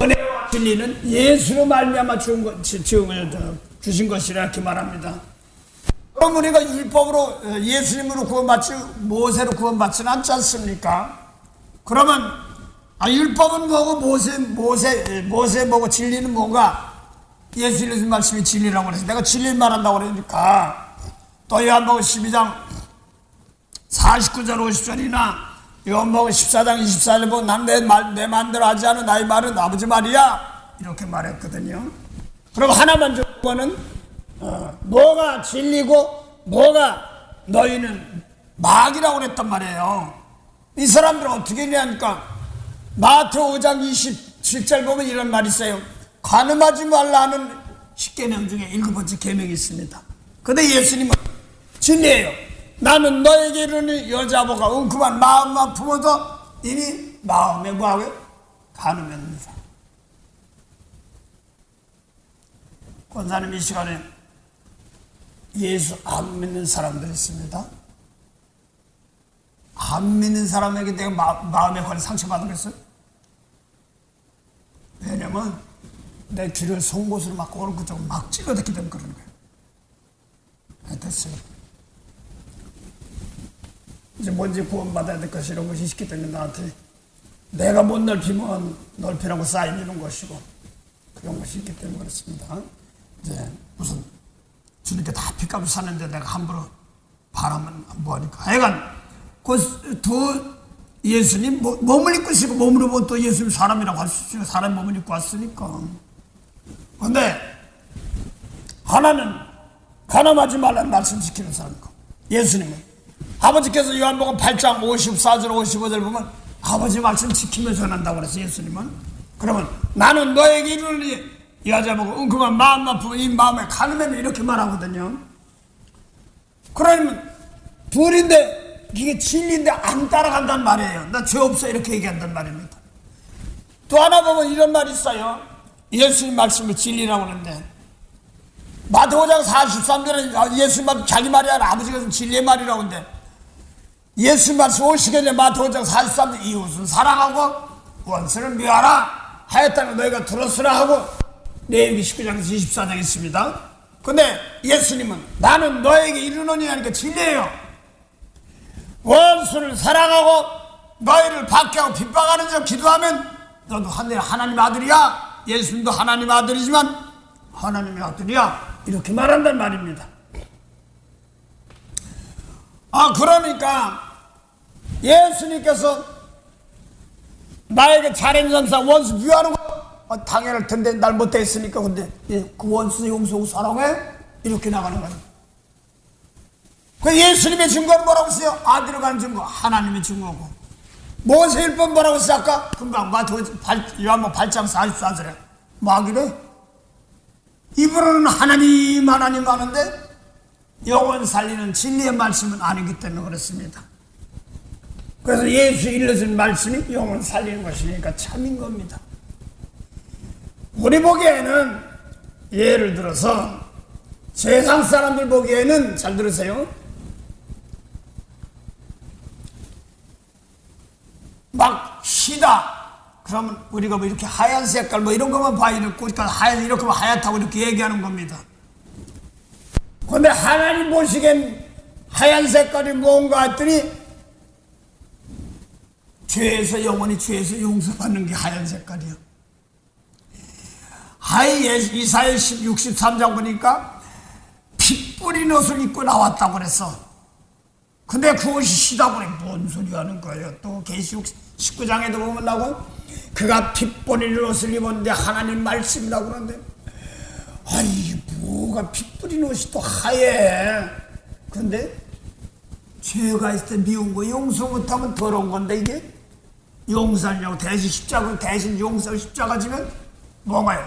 은혜와 진리는 예수로 말미암아 주신 것이라 이렇게 말합니다. 그럼 우리가 율법으로 예수님으로 구원받지 모세로 구원받지는 않지 않습니까? 그러면 율법은 뭐고 모세 뭐고 진리는 뭔가? 예수님 말씀이 진리라고 그래서 내가 진리를 말한다고 그러니까 또 요한복음 12장 49절 50절이나 요한복음 14장 24절 보면 난 내 마음대로 하지 않은 나의 말은 아버지 말이야 이렇게 말했거든요. 그럼 하나만 조건은 뭐가 진리고 뭐가 너희는 마귀라고 그랬단 말이에요. 이 사람들은 어떻게 했냐니까 마태오 5장 27절 보면 이런 말이 있어요. 간음하지 말라는 10계명 중에 7번째 계명이 있습니다. 근데 예수님은 진리예요. 나는 너에게 이르니 여자보가 웅큼한 마음만 품어도 이미 마음에 뭐하고요? 간음했느니라. 권사님 이 시간에 예수 안 믿는 사람들이 있습니다. 안 믿는 사람에게 내가 마음에 관해 상처받은 거였어요. 왜냐면 내 귀를 송곳으로 막 오른쪽으로 막 찔러댔기 때문에 그러는 거예요. 됐어요. 이제 뭔지 구원받아야 될 것이 이런 것이 있기 때문에 나한테 내가 못 넓히면 넓히라고 쌓이는 것이고 그런 것이 있기 때문에 그렇습니다. 이제 무슨 주님께 다 핏값을 샀는데 내가 함부로 바라면 뭐하니까. 하여간 그 두 예수님 몸을 입고 있으니까 몸으로 보면 또 예수님 사람이라고 할 수 있어요. 사람 몸을 입고 왔으니까. 그런데 하나는 간음하지 말라는 말씀 지키는 사람이고 예수님은 아버지께서 요한복음 8장 54절 55절 보면 아버지 말씀 지키며 전한다고 그래서 예수님은 그러면 나는 너에게 이르니 여자보고 웅큼한 마음만 품어 이 마음에 간음하면 이렇게 말하거든요. 그러면 둘인데 이게 진리인데 안 따라간단 말이에요. 나 죄 없어 이렇게 얘기한단 말입니다. 또 하나 보면 이런 말이 있어요. 예수님 말씀을 진리라고 하는데 마태오 5장 43절에 예수님 말씀 자기 말이 아니라 아버지가 진리의 말이라고 하는데 예수님 말씀 오시겠네. 마태오 5장 43절 이웃은 사랑하고 원수를 미워하라 하였다면 너희가 들었으라 하고 레위기 19장에서 24장에 있습니다. 근데 예수님은 나는 너에게 이르노니 하니까 진리예요. 원수를 사랑하고 너희를 박해하고 핍박하는 자 기도하면 너도 하나님 아들이야. 예수님도 하나님 아들이지만 하나님의 아들이야 이렇게 말한단 말입니다. 그러니까 예수님께서 나에게 잘했는사 원수 미워하는 거 당연할 텐데 날 못했으니까 근데 그 원수 용서하고 사랑해 이렇게 나가는 거예요. 그 예수님의 증거는 뭐라고 했어요? 아들을 가는 증거 하나님의 증거고 모세 율법 뭐라고 했어요? 아까 금방 요한복음 8장 44절에 마귀래 입으로는 하나님 하는데 영혼 살리는 진리의 말씀은 아니기 때문에 그렇습니다. 그래서 예수 일러준 말씀이 영혼 살리는 것이니까 참인 겁니다. 우리 보기에는 예를 들어서 세상 사람들 보기에는 잘 들으세요. 막 시다 그러면 우리가 뭐 이렇게 하얀 색깔 뭐 이런 것만 봐 이렇고 하얀 이렇게 하얗다고 이렇게 얘기하는 겁니다. 그런데 하나님 보시기엔 하얀 색깔이 뭔가 했더니 죄에서 영원히 죄에서 용서받는 게 하얀 색깔이야. 이사야 63장 보니까 피 뿌린 옷을 입고 나왔다고 그랬어. 근데 그것이 시다 보니 뭔 소리 하는 거예요. 또 계시록 19장에도 보면 나고 그가 피 뿌린 옷을 입었는데 하나님 말씀이라고 그러는데 아니 뭐가 피 뿌린 옷이 또 하얘. 근데 죄가 있을 때 미운 거 용서 못하면 더러운 건데 이게 용서하려고 대신 십자가 대신 용서를 십자가 지면 뭐가요?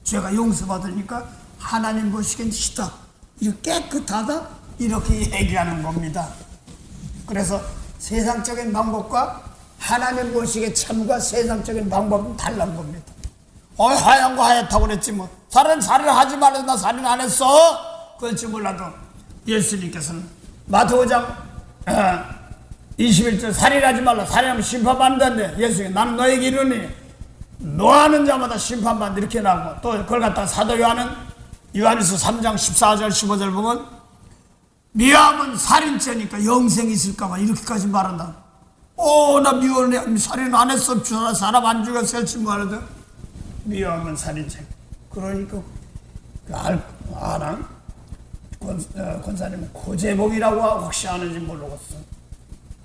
죄가 용서받으니까 하나님 보시기엔 시다 이거 깨끗하다 이렇게 얘기하는 겁니다. 그래서 세상적인 방법과 하나님 보시기에 참과 세상적인 방법은 다른 겁니다. 하얀 거 하얗다고 그랬지 뭐. 살인 하지 말아서 나 살인 안 했어. 그럴지 몰라도 예수님께서는 마태오장 21절 살인하지 말라. 살인하면 심판받는다는데 예수님 나는 너에게 이르니 노하는 자마다 심판받는다 이렇게 나오고, 또 그걸 갖다가 사도 요한일서 3장 14절 15절 보면 미워하면 살인죄니까 영생이 있을까봐 이렇게까지 말한다. 나 미워해. 살인 안 했어. 사람 안 죽였어. 할지 말하다. 미워하면 살인죄. 그러니까 알아? 권사님은 고재봉이라고 혹시 아는지 모르겠어.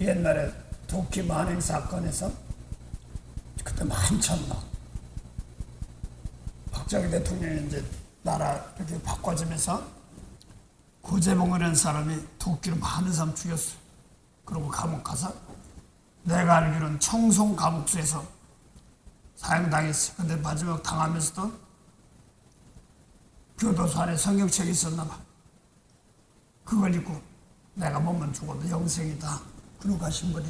옛날에 도끼 만행 사건에서 그때 한참 막 박정희 대통령이 이제 나라 이렇게 바꿔주면서 고재봉이라는 사람이 도끼로 많은 사람 죽였어. 그러고 감옥 가서 내가 알기로는 청송 감옥소에서 사형당했어. 근데 마지막 당하면서도 교도소 안에 성경책이 있었나 봐. 그걸 읽고 내가 몸은 죽어도 영생이다. 그러고 가신 분이.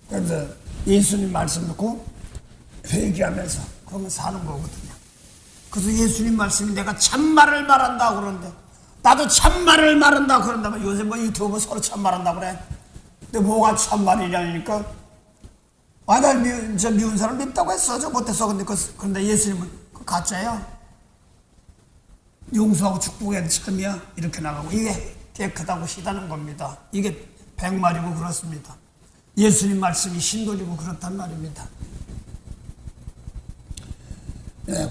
그래서 예수님 말씀 듣고 회개하면서 그러면 사는 거거든요. 그래서 예수님 말씀이 내가 참말을 말한다 그러는데 나도 참말을 말한다 그런다면 요새 뭐 유튜브 서로 참말한다 그래. 근데 뭐가 참말이냐니까 나 미운 사람 밉다고 했어. 저 못했어. 근데 예수님은 그 가짜야. 용서하고 축복해야 참이야. 이렇게 나가고 이게 깨끗하고 시다는 겁니다. 이게 백말이고 그렇습니다. 예수님 말씀이 신도리고 그렇단 말입니다.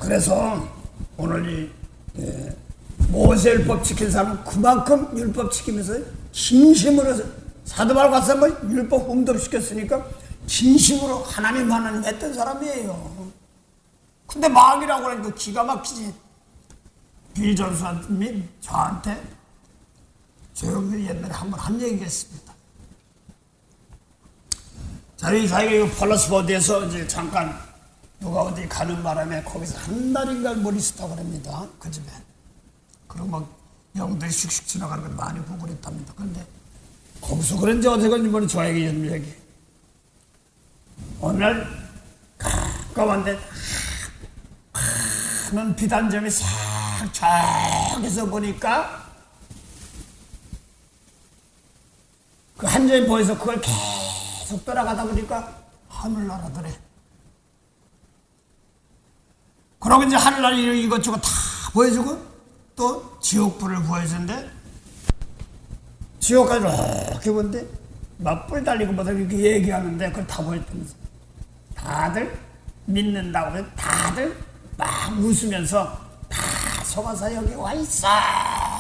그래서 오늘 모세율법 지킨 사람은 그만큼 율법 지키면서 진심으로 사도 바울 같은 사람은 율법 응답시켰으니까 진심으로 하나님 했던 사람이에요. 근데 마귀라고 하니까 기가 막히지. 비전수님이 저한테 조용히 옛날에 한번 한 얘기가 있습니다. 저희 사이가 폴러스버드에서 이제 잠깐 누가 어디 가는 바람에 거기서 한 달인가 뭘 있었다고 합니다. 그 집에. 그리고 막 영들이 슉슉 지나가는 걸 많이 보고 그랬답니다. 그런데 거기서 그런지 어디건지 모르는 저에게 이런 얘기. 어느 날 가까운데 큰 비단점이 싹 저기서 보니까 그 한 점이 보여서 그걸 계속 따라가다 보니까 하늘나라더래. 그러고 이제 하늘나라 이것저것 다 보여주고 또 지옥불을 보여주는데 지옥까지 이렇게 보는데 맞불 달리고 뭐다 이렇게 얘기하는데 그걸 다 보였다면서 다들 믿는다고 해서 다들 막 웃으면서 다 속아서 여기 와 있어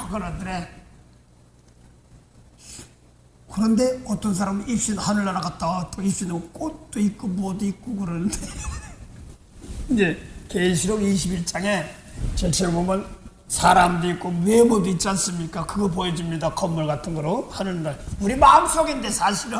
그러더래. 그런데 어떤 사람은 입신 하늘나라 갔다 와 또 입신에 꽃도 있고 뭐도 있고 그러는데 이제 계시록 21장에 전체를 보면 사람도 있고 외모도 있지 않습니까? 그거 보여줍니다. 건물 같은 거로 하늘날 우리 마음속인데 사실은.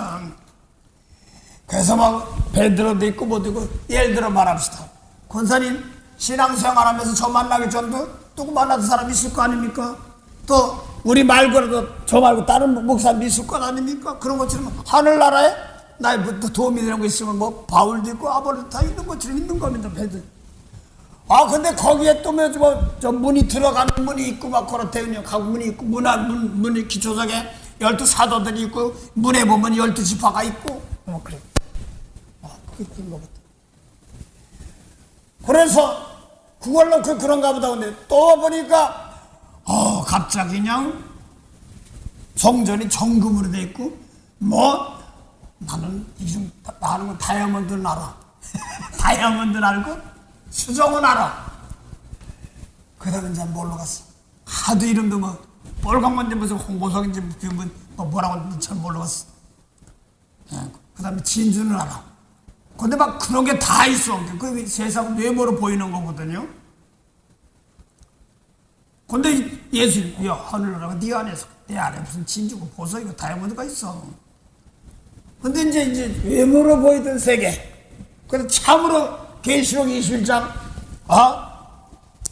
그래서 막 베드로도 있고 뭐도 있고. 예를 들어 말합시다. 권사님 신앙생활하면서 저 만나기 전도 누구 만나던 사람 있을 거 아닙니까? 또 우리 말고라도 저 말고 다른 목사님 있을 거 아닙니까? 그런 것처럼 하늘나라에 나의 도움이 되는 거 있으면 뭐 바울도 있고 아볼도 다 있는 것처럼 있는 겁니다. 베드로. 근데 거기에 또 저 문이 들어가는 문이 있고 막 그렇대요. 각 문이 있고 문이 기초석에 12 사도들이 있고 문에 보면 12 지파가 있고 그래. 그게 그런 거 같아. 그래서 그걸로 그런가 보다. 근데 또 보니까 갑자기 그냥 성전이 정금으로 돼 있고 나는 나는 다이아몬드는 알아. 다이아몬드는 알고 수정은 알아. 그 다음에 이제 뭘로 갔어? 하도 이름도 빨간 건지 무슨 홍보석인지 뭐라고 하는지 잘 몰라갔어. 그 다음에 진주는 알아. 근데 막 그런 게 다 있어. 그 세상 외모로 보이는 거거든요. 근데 예수님, 야, 하늘나라가 네 안에서, 내 안에 무슨 진주고 보석이고 다이아몬드가 있어. 근데 이제 외모로 보이던 세계. 그래서 참으로 계시록 21장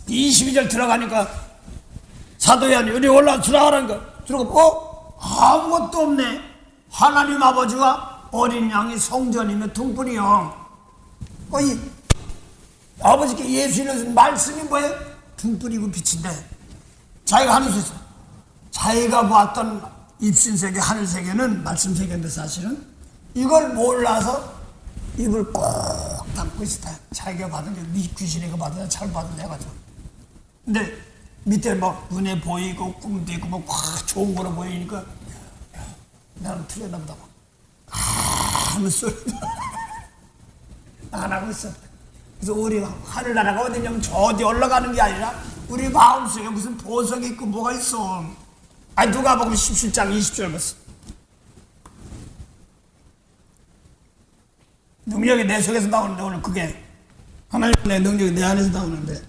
22절 들어가니까 사도연이 우리 올라 들어가라는 거. 들어가 아무것도 없네. 하나님 아버지와 어린 양이 성전이며 등불이요. 이 아버지께 예수 이르신 말씀이 뭐예요? 등불이고 빛인데, 자기가 하늘에서 자기가 봤던 입신세계 하늘세계는 말씀세계인데 사실은 이걸 몰라서 입을 꼭 닫고 있었다. 자기가 받은 게 귀신이가 받은 잘 받은 데 가지고. 근데 밑에 막 눈에 보이고 꿈도 있고 막 좋은 거로 보이니까 야, 나는 틀렸나 보다. 아무 소리도 안 하고 있었다. 그래서 우리 하늘나라가 어디냐면 저 어디 올라가는 게 아니라 우리 마음속에 무슨 보석이 있고 뭐가 있어. 아니 누가 보면 17장 20절 봤어. 능력이 내 속에서 나오는데 오늘 그게 하나님의 능력이 내 안에서 나오는데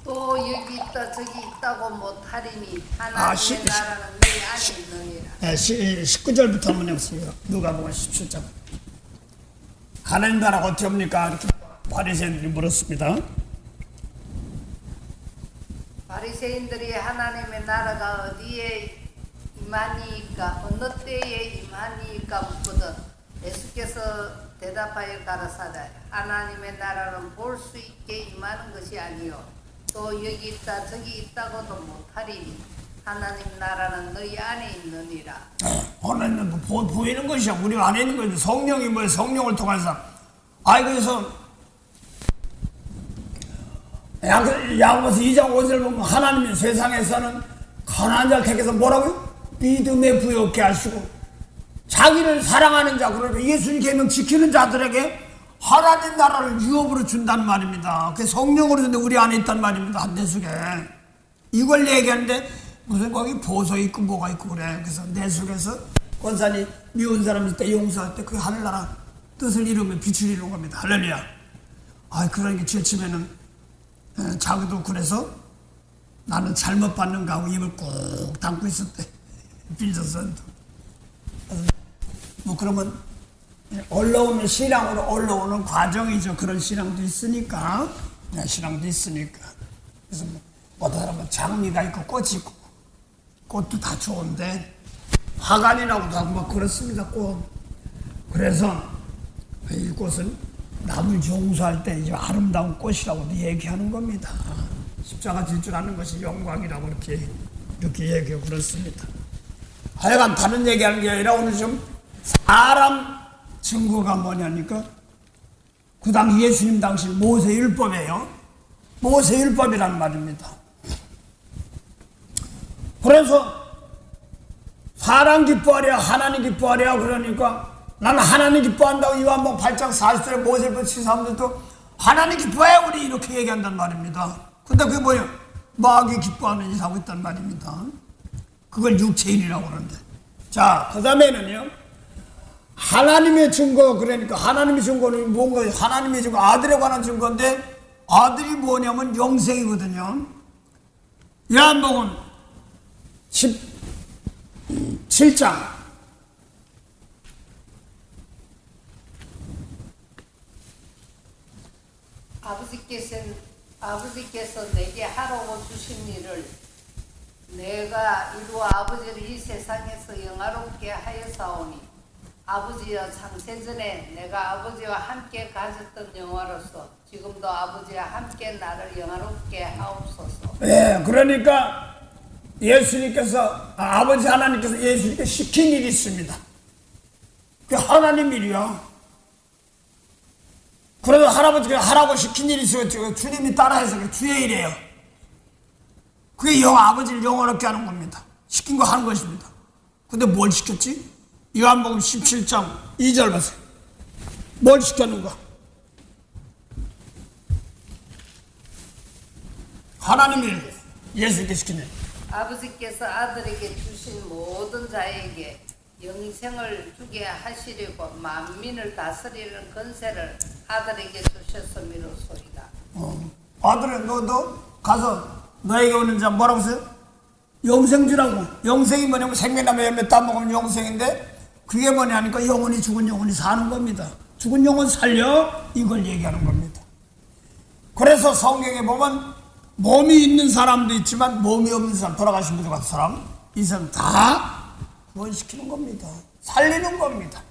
또 여기 있다 저기 있다고 못하리니 하나님의 나라는 내 안에 있느니라. 19절부터 한번 해보세요. 누가복음 17장. 하나님 나라가 어떻게 합니까? 이렇게 바리새인들이 물었습니다. 바리새인들이 하나님의 나라가 어디에 임하니까 어느 때에 임하니까 묻거든 예수께서 대답하여 가라사대 하나님의 나라는 볼 수 있게 임하는 것이 아니요 또 여기 있다 저기 있다고도 못하리니 하나님 나라는 너희 안에 있느니라. 하나님은 보이는 것이야. 우리 안에 있는 거지. 성령이 뭐예요? 성령을 통해서. 그래서 야고보서 2장 5절 보면 하나님이 세상에서는 가난한 자를 택해서 뭐라고요? 믿음에 부여케 하시고 자기를 사랑하는 자, 그러니까 예수님 계명 지키는 자들에게 하나님 나라를 유업으로 준단 말입니다. 그게 성령으로 주는데 우리 안에 있단 말입니다. 내 속에. 이걸 얘기하는데 무슨 거기 보석 있고 뭐가 있고 그래. 그래서 내 속에서 권사님 미운 사람 있을 때 용서할 때 그 하늘나라 뜻을 이루면 빛을 이루는 겁니다. 할렐루야. 그러니까 지치면은 자기도 그래서 나는 잘못 받는가 하고 입을 꾹 닫고 있었대. 빌져서. 그러면 올라오는 신앙으로 올라오는 과정이죠. 그런 신앙도 있으니까. 신앙도 있으니까. 그래서 어떤 사람은 장미가 있고 꽃이 있고 꽃도 다 좋은데 화관이라고도 하고 막 그렇습니다. 꽃. 그래서 이 꽃은 남을 용서할 때 이제 아름다운 꽃이라고도 얘기하는 겁니다. 십자가 질 줄 아는 것이 영광이라고 이렇게 얘기하고 그렇습니다. 하여간 다른 얘기하는 게 아니라 오늘 좀 사람 증거가 뭐냐니까 그 당시 예수님 당시 모세율법이에요. 모세율법이란 말입니다. 그래서 사람 기뻐하랴 하나님 하랴 그러니까 나는 하나님 기뻐한다고 요한복음 8장 40절에 모세율법 73절도 하나님 기뻐해 우리 이렇게 얘기한단 말입니다. 근데 그게 뭐예요? 마귀 기뻐하는 일 하고 있단 말입니다. 그걸 육체인이라고 그러는데. 자, 그 다음에는요. 하나님의 증거, 그러니까 하나님의 증거는 뭔가, 하나님의 증거, 아들에 관한 증거인데, 아들이 뭐냐면 영생이거든요. 요한복음 17장. 아버지께서 내게 하라고 주신 일을 내가 이루어 아버지를 이 세상에서 영화롭게 하여사오니 아버지여 창세전에 내가 아버지와 함께 가졌던 영화로서 지금도 아버지와 함께 나를 영화롭게 하옵소서. 네, 그러니까 예수님께서 아버지 하나님께서 예수님께 시킨 일이 있습니다. 그게 하나님 일이야. 그래서 할아버지가 하라고 시킨 일이 있어요. 주님이 따라해서 주의 일이에요. 그게 아버지를 영원롭게 하는 겁니다. 시킨 거 하는 것입니다. 근데 뭘 시켰지? 요한복음 17장 2절 보세요. 뭘 시켰는가? 하나님이 예수님께 시킨 일. 아버지께서 아들에게 주신 모든 자에게 영생을 주게 하시려고 만민을 다스리는 권세를 아들에게 주셨음이로소이다. 아들은 너 가서 너에게 오는 자 뭐라고 써요? 영생 주라고. 영생이 뭐냐면 생명나무 열매 따먹으면 영생인데 그게 뭐냐니까 영원히 죽은 영혼이 사는 겁니다. 죽은 영혼 살려, 이걸 얘기하는 겁니다. 그래서 성경에 보면 몸이 있는 사람도 있지만 몸이 없는 사람, 돌아가신 분 같은 사람, 이 사람 다 구원시키는 겁니다. 살리는 겁니다.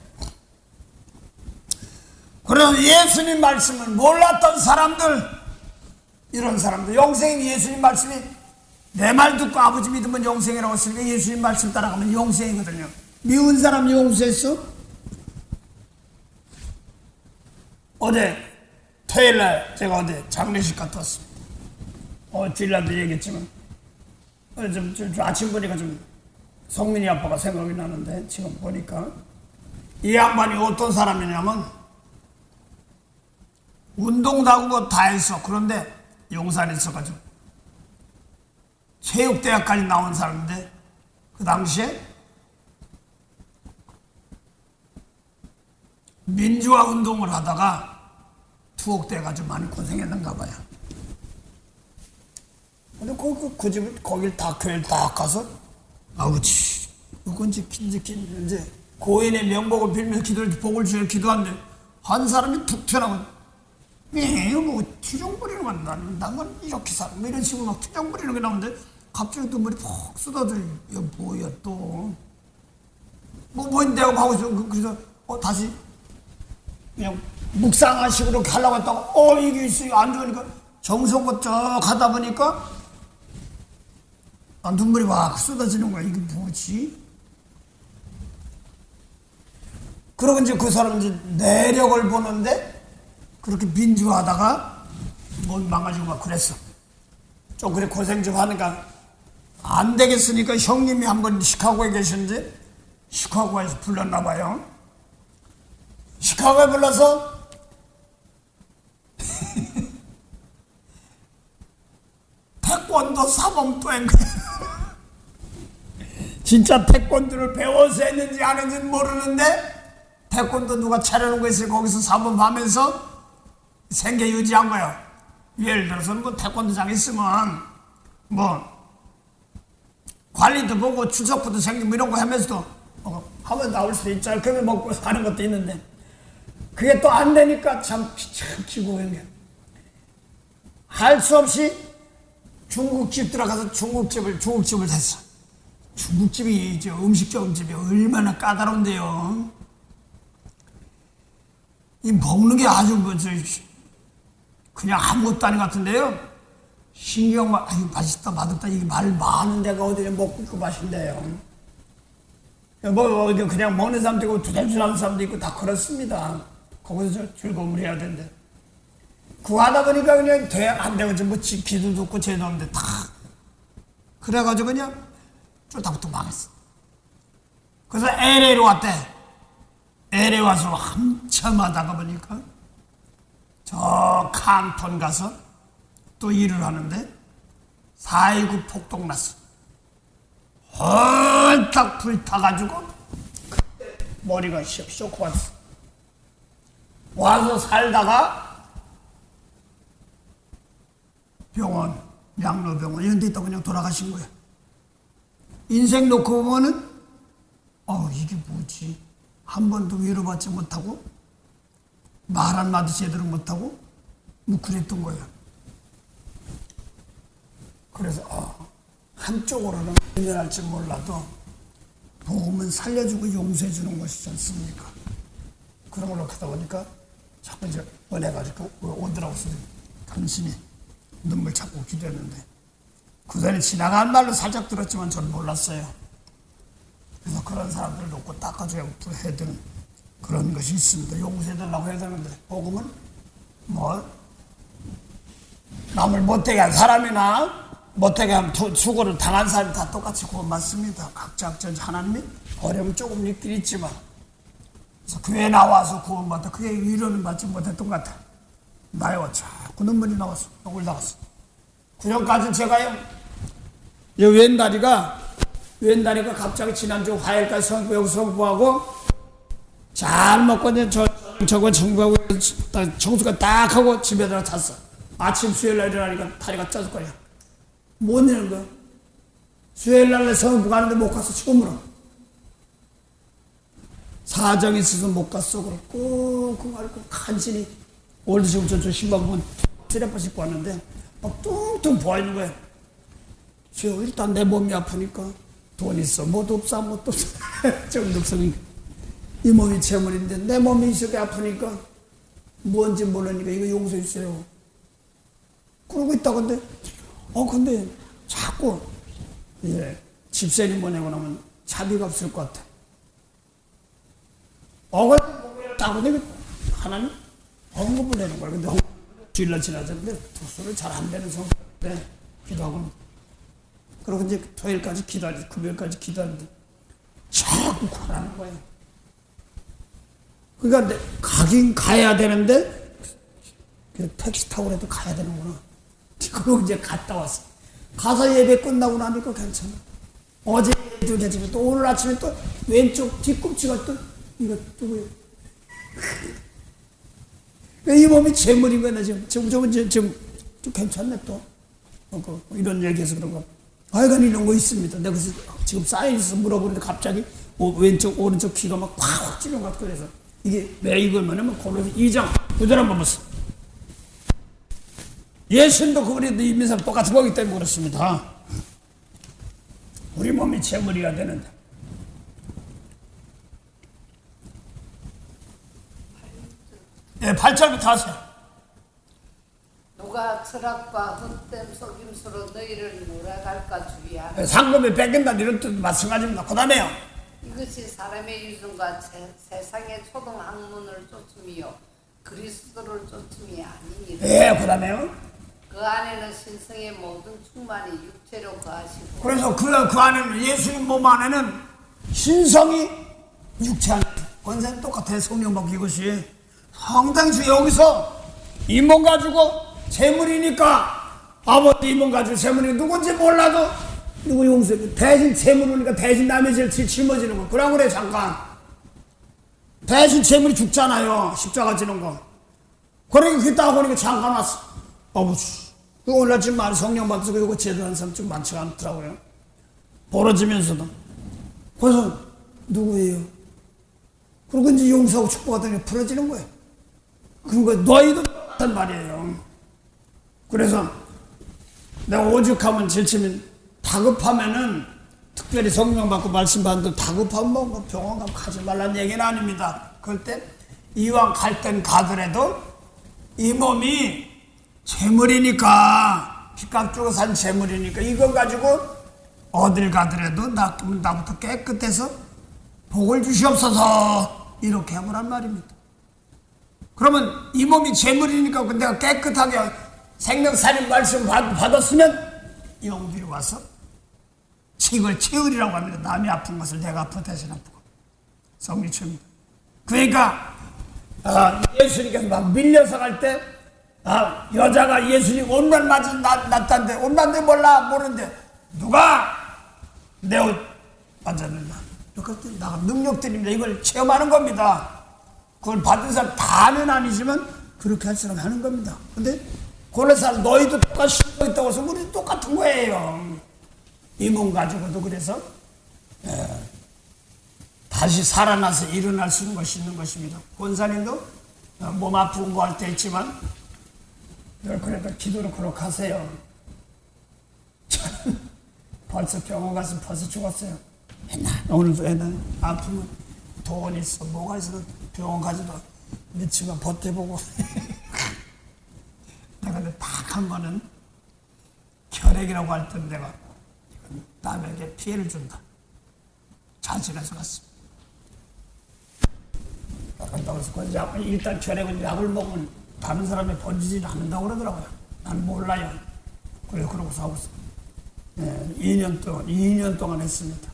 그래서 예수님 말씀을 몰랐던 사람들, 이런 사람들, 영생이 예수님 말씀이 내 말 듣고 아버지 믿으면 영생이라고 했으니까 예수님 말씀 따라가면 영생이거든요. 미운 사람 용서했어? 어제 토요일날 제가 어제 장례식 갔다 왔습니다. 주일날도 얘기했지만 좀 아침 보니까 좀 성민이 아빠가 생각이 나는데, 지금 보니까 이 양반이 어떤 사람이냐면 운동도 하고 뭐 다 했어. 그런데 용산에 있어가지고 체육대학까지 나온 사람인데, 그 당시에 민주화 운동을 하다가 투옥돼가지고 많이 고생했는가 봐요. 근데 그 집을, 거길 다, 교회를 딱 가서, 아버지, 이건 이제 고인의 명복을 빌면서 복을 주려 기도하는데, 한 사람이 툭 튀어나오고, 뭐, 투정 부리는 건, 나는 이렇게 살아. 뭐 이런 식으로 막 투정 부리는 게 나오는데, 갑자기 또 머리 푹 쏟아져. 야, 뭐야, 또. 뭐인데 하고 하고 있어. 그래서, 다시, 그냥 묵상하식으로 하려고 했다가, 이게 있어. 안 좋으니까, 정성껏 쭉 하다 보니까, 눈물이 막 쏟아지는 거야. 이게 뭐지? 그러고 이제 그 사람은 이제 내력을 보는데, 그렇게 민주하다가 몸이 망가지고 막 그랬어. 좀 그래 고생 좀 하니까 안 되겠으니까 형님이 한번 시카고에 계셨는데 시카고에서 불렀나 봐요. 시카고에 불러서 태권도 사범도 한 거야. 진짜 태권도를 배워서 했는지 안 했는지 모르는데 태권도 누가 차려놓은 거 있어요. 거기서 사범하면서 생계 유지한 거예요. 예를 들어서 뭐 태권도장 있으면 뭐 관리도 보고 출석부도 생기고 이런 거 하면서도 하면 나올 수도 있죠. 그걸 먹고 사는 것도 있는데 그게 또 안 되니까 참 피고 그런 게 할 수 없이 중국집 들어가서 중국집을 했어. 중국집이 이제 음식점집이 얼마나 까다로운데요. 이 먹는 게 아주 그냥 아무것도 아닌 것 같은데요. 신경만, 맛있다, 맛없다, 이게 말 많은 데가 어디에 먹고 있고 맛있대요. 뭐, 그냥 먹는 사람도 있고, 두달주하는 사람도 있고, 다 그렇습니다. 거기서 즐거움을 해야 되는데. 구하다 보니까 그냥 안 되고, 뭐, 기도 듣고 죄도 없는데, 다. 그래가지고 그냥, 쫄다부터 망했어. 그래서 LA로 왔대. LA 와서 한참 하다가 보니까, 저 칸톤 가서 또 일을 하는데 4.19 폭동 났어. 헐딱 불타가지고 머리가 쇼크 왔어. 와서 살다가 병원, 양로병원 이런 데 있다가 그냥 돌아가신 거야. 인생 놓고 보면은 이게 뭐지? 한 번도 위로받지 못하고 말 한마디 제대로 못하고 뭐 그랬던 거예요. 그래서 한쪽으로는 은연할지 몰라도 복음은 살려주고 용서해주는 것이지 않습니까? 그런 걸로 하다 보니까 자꾸 이제 원해가지고 오더라고 당신이 눈물 찾고 기도했는데 그 전에 지나간 말로 살짝 들었지만 저는 몰랐어요. 그래서 그런 사람들 놓고 닦아줘야 해야 되는 그런 것이 있습니다. 용서해달라고 해야 되는데 복음은 뭐 남을 못되게 한 사람이나 못되게 한 수고를 당한 사람이 다 똑같이 구원받습니다. 각자 하나님이 어려움 조금 있긴 있지만 그래서 교회 나와서 구원받다 그게 위로는 받지 못했던 것 같아. 나요 자꾸 눈물이 나왔어. 눈물 나왔어. 그전까지 제가요 왼다리가 갑자기 지난주 화요일까지 성부하고 잘 먹고 이제 저거 청구하고 청소가 딱 하고 집에 들어 잤어. 아침 수요일날 일어나니까 다리가 쪄졌거려. 못 내는 거야. 수요일날 성부 가는데 못 가서 처음으로 사정이 있어서 못 갔어. 그러고 그 말고 간신히 오늘도 지금 저 신발 보면 쓰레빠 신고 왔는데 막 뚱뚱 부어있는 거야. 저 일단 내 몸이 아프니까 돈 있어 뭐도 없어 아무것도 없어. 정독성이 이 몸이 재물인데 내 몸이 이렇게 아프니까 뭔지 모르니까 이거 용서해 주세요. 그러고 있다. 근데 자꾸 집세리 보내고 나면 자비가 없을 것 같아. 따고 내가 하나님 언급을 내는 거야. 근데 주일날 지나졌는데 독서를 잘 안 되는 성인데 기도하고 그러고 이제 토요일까지 기도하지 금요일까지 기도하는데 자꾸 가라는 거야. 그러니까 가긴 가야 되는데 택시 타고라도 가야 되는구나. 그러고 이제 갔다 왔어. 가서 예배 끝나고 나니까 괜찮아. 어제도 괜찮고 또 오늘 아침에 또 왼쪽 뒤꿈치가 또 이거 누구예요? 이 몸이 재물인 거야. 지금 좀 괜찮네 또. 이런 얘기해서 그런 거. 하여간 이런 거 있습니다. 내가 그래서 지금 사이언스 물어보는데 갑자기 왼쪽 오른쪽 귀가 막 확 찔린 것 같고 그래서 이게 왜 이걸 뭐냐면 고린도서 2장 9절 한번 보세요. 예수님도 그분이 이민사람 똑같은 거기 때문에 그렇습니다. 우리 몸이 재물이어야 되는데. 네, 8절부터 하세요. 누가 철학과 헛됨 속임수로 너희를 몰아갈까 주의하라. 네, 상금이 뺏긴다는 이런 뜻도 마찬가지입니다. 그 다음에요. 이것이 사람의 유전과 세상의 초등 학문을 쫓음이요 그리스도를 쫓음이 아니니라. 네, 그 다음에요. 그 안에는 신성의 모든 충만이 육체로 거하시고. 그래서 그 안에는 예수님 몸 안에는 신성이 육체 안에 권세는 똑같아요. 성령 받고 이것이 상당히 여기서 이 몸 가지고 재물이니까 아버지 이 몸 가지고 재물이 누군지 몰라도 누구 용서해 대신 재물이니까 대신 남의 죄를 짊어지는 거. 그래 잠깐 대신 재물이 죽잖아요. 십자가 지는 거. 그러니까 그따가 보니까 잠깐 왔어. 아버지 오늘 아침 말 성령 받아서 이거 제도하는 사람 좀 많지가 않더라고요. 벌어지면서도. 그래서 누구예요? 그리고 이제 용서하고 축복하더니 풀어지는 거예요. 그리고 너희도 똑같단 말이에요. 그래서 내가 오죽하면 질치면 다급하면은 특별히 성령 받고 말씀 받는데 다급하면 뭐 병원 가면 가지 말라는 얘기는 아닙니다. 그럴 때 이왕 갈 땐 가더라도 이 몸이 재물이니까 피값 주고 산 재물이니까 이거 가지고 어딜 가더라도 나부터 깨끗해서 복을 주시옵소서 이렇게 하란 말입니다. 그러면 이 몸이 재물이니까 내가 깨끗하게 생명살인 말씀 받았으면 영들이 와서 이걸 채우리라고 합니다. 남이 아픈 것을 내가 아파 대신 아프고 성리초입니다. 그러니까 예수님께서 막 밀려서 갈 때 여자가 예수님 온난 맞은 났다는데 온난데 모르는데 누가 내 옷 만졌는가? 이렇게 나가 능력들입니다. 이걸 체험하는 겁니다. 그걸 받은 사람 다는 아니지만 그렇게 할 사람 하는 겁니다. 근데 고레살 너희도 똑같이 쉬고 있다고 해서 우리 똑같은 거예요. 이 몸 가지고도 그래서 다시 살아나서 일어날 수 있는 것이 있는 것입니다. 권사님도 몸 아픈 거 할 때 있지만 그래도 기도를 그렇게 하세요. 저는 벌써 병원 가서 벌써 죽었어요. 맨날 오늘도 애들 아프면 돈 있어 뭐가 있어 병원 가지도 며칠만 버텨보고 내가 근데 딱 한 번은 혈액이라고 할 때 내가 남에게 피해를 준다. 자진해서 갔습니다. 그런다고 해서 일단 혈액은 약을 먹으면 다른 사람이 번지지 않는다고 그러더라고요. 난 몰라요. 그래 그러고서 하고 있어요. 2년 동안 했습니다.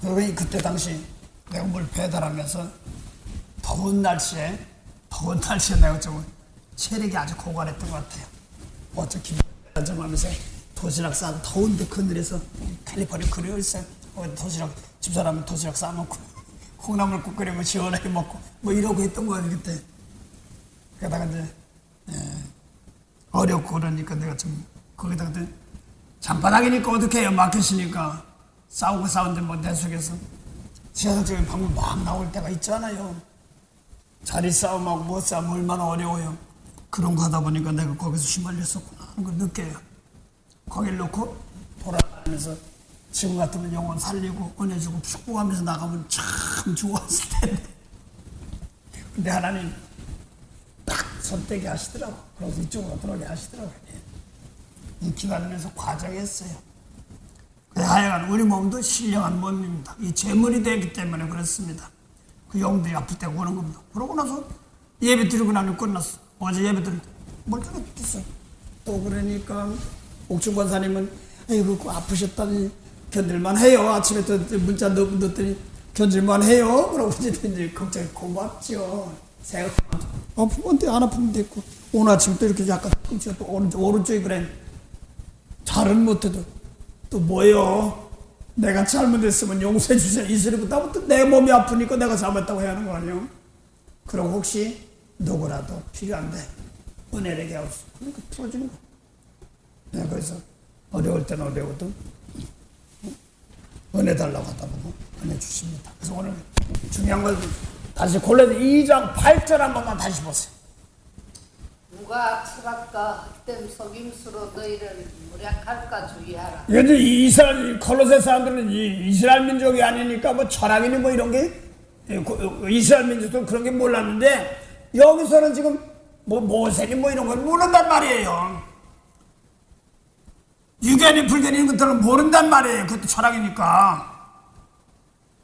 그리고 그때 당시 내가 물 배달하면서 더운 날씨에 내가 좀 체력이 아주 고갈했던 것 같아요. 어차피 안정하면서 도시락 싸고 더운데 그늘에서 캘리포니아 그리고 있어요. 도시락 집사람은 도시락 싸먹고 콩나물국 끓이고 시원하게 먹고 뭐 이러고 했던 거예요 그때. 그러다가 이제 어렵고 그러니까 내가 좀 거기다가 잠바닥이니까 어떻게 해요 마켓이니까 싸우는데 뭐 내 속에서 세상적인 방법 막 나올 때가 있잖아요. 자리 싸움하고 뭐 싸움 얼마나 어려워요. 그런 거 하다 보니까 내가 거기서 휘말렸었구나 하는 걸 느껴요. 거길 놓고 돌아다니면서 지금 같으면 영혼 살리고 은혜 주고 축복하면서 나가면 참 좋았을 텐데. 근데 하나님 딱 선택이 하시더라고. 그래서 이쪽으로 들어오게 하시더라고요. 이 기다리면서 과정했어요. 하여간 우리 몸도 신령한 몸입니다. 이 재물이 되기 때문에 그렇습니다. 그 영들이 아플 때가 오는 겁니다. 그러고 나서 예배 드리고 나면 끝났어. 어제 예배 드릴 때 멀쩡했겠어요. 또 그러니까 옥중 권사님은 아이고 아프셨다니 견딜만 해요. 아침에 또 문자 넣었더니 견딜만 해요. 그러고 이제 걱정이 고맙죠. 생각 아프면 돼, 안 아프면 됐고. 오늘 아침 또 이렇게 약간 끔찍해. 또 오른쪽이 그래. 잘은 못해도 또 뭐요? 내가 잘못했으면 용서해 주세요. 이 소리부터 내 몸이 아프니까 내가 잘못했다고 해야 하는 거 아니에요? 그럼 혹시 누구라도 필요한데 은혜를 얘기하고 있어. 그러니까 풀어주는 거야. 내가 그래서 어려울 때는 어려워도 은혜 달라고 하다 보면 은혜 주십니다. 그래서 오늘 중요한 건 다시 골로새 2장 8절 한 번만 다시 보세요. 누가 철학과 헛된 속임수로 너희를 무략할까 주의하라. 이제 이스라엘 골로새 사람들은 이스라엘 민족이 아니니까 뭐 철학이니 뭐 이런 게 이스라엘 민족도 그런 게 몰랐는데 여기서는 지금 뭐 모세니 뭐 이런 걸 모른단 말이에요. 유견이 불견이 이런 것들은 모른단 말이에요. 그것도 철학이니까.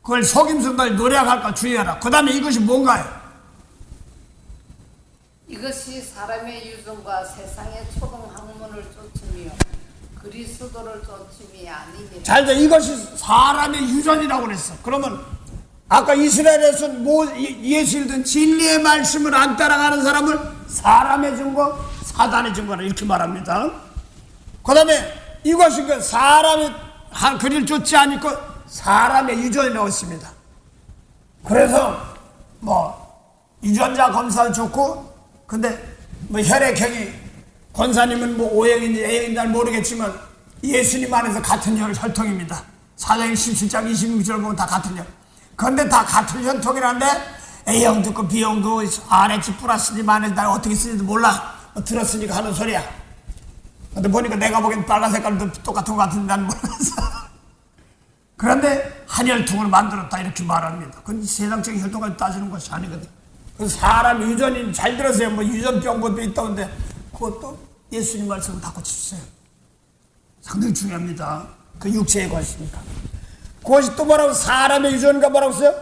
그걸 속임수로 너희 노력할까 주의하라. 그 다음에 이것이 뭔가요? 이것이 사람의 유전과 세상의 초동 학문을 쫓음이요 그리스도를 쫓음이 아니니라. 잘 돼. 이것이 사람의 유전이라고 그랬어. 그러면 아까 이스라엘에서 예수를 진리의 말씀을 안 따라가는 사람을 사람의 증거, 사단의 증거라 이렇게 말합니다. 그 다음에 이것이 그 사람의 그리를 쫓지 않고 사람의 유전이라고 했습니다. 그래서 뭐 유전자 검사를 좋고 근데 뭐 혈액형이 권사님은 뭐 O형인지 A형인지 잘 모르겠지만 예수님 안에서 같은 혈통입니다. 사도행 17장 26절 보면 다 같은 혈. 그런데 다 같은 혈통이라는데 A형도 있고 B형도 RH 플러스니 마이너스 날 어떻게 쓰는지도 몰라. 뭐 들었으니까 하는 소리야. 근데 보니까 내가 보기엔 빨간 색깔도 똑같은 것 같은데 난 모르겠어. 그런데 한 혈통을 만들었다 이렇게 말합니다. 그건 세상적인 혈통까지 따지는 것이 아니거든. 그 사람 유전이 잘 들으세요. 뭐 유전병도 있다는데 그것도 예수님 말씀을 다 고쳐주세요. 상당히 중요합니다. 그 육체의 것이니까. 그것이 또 뭐라고 사람의 유전과 뭐라고 써요?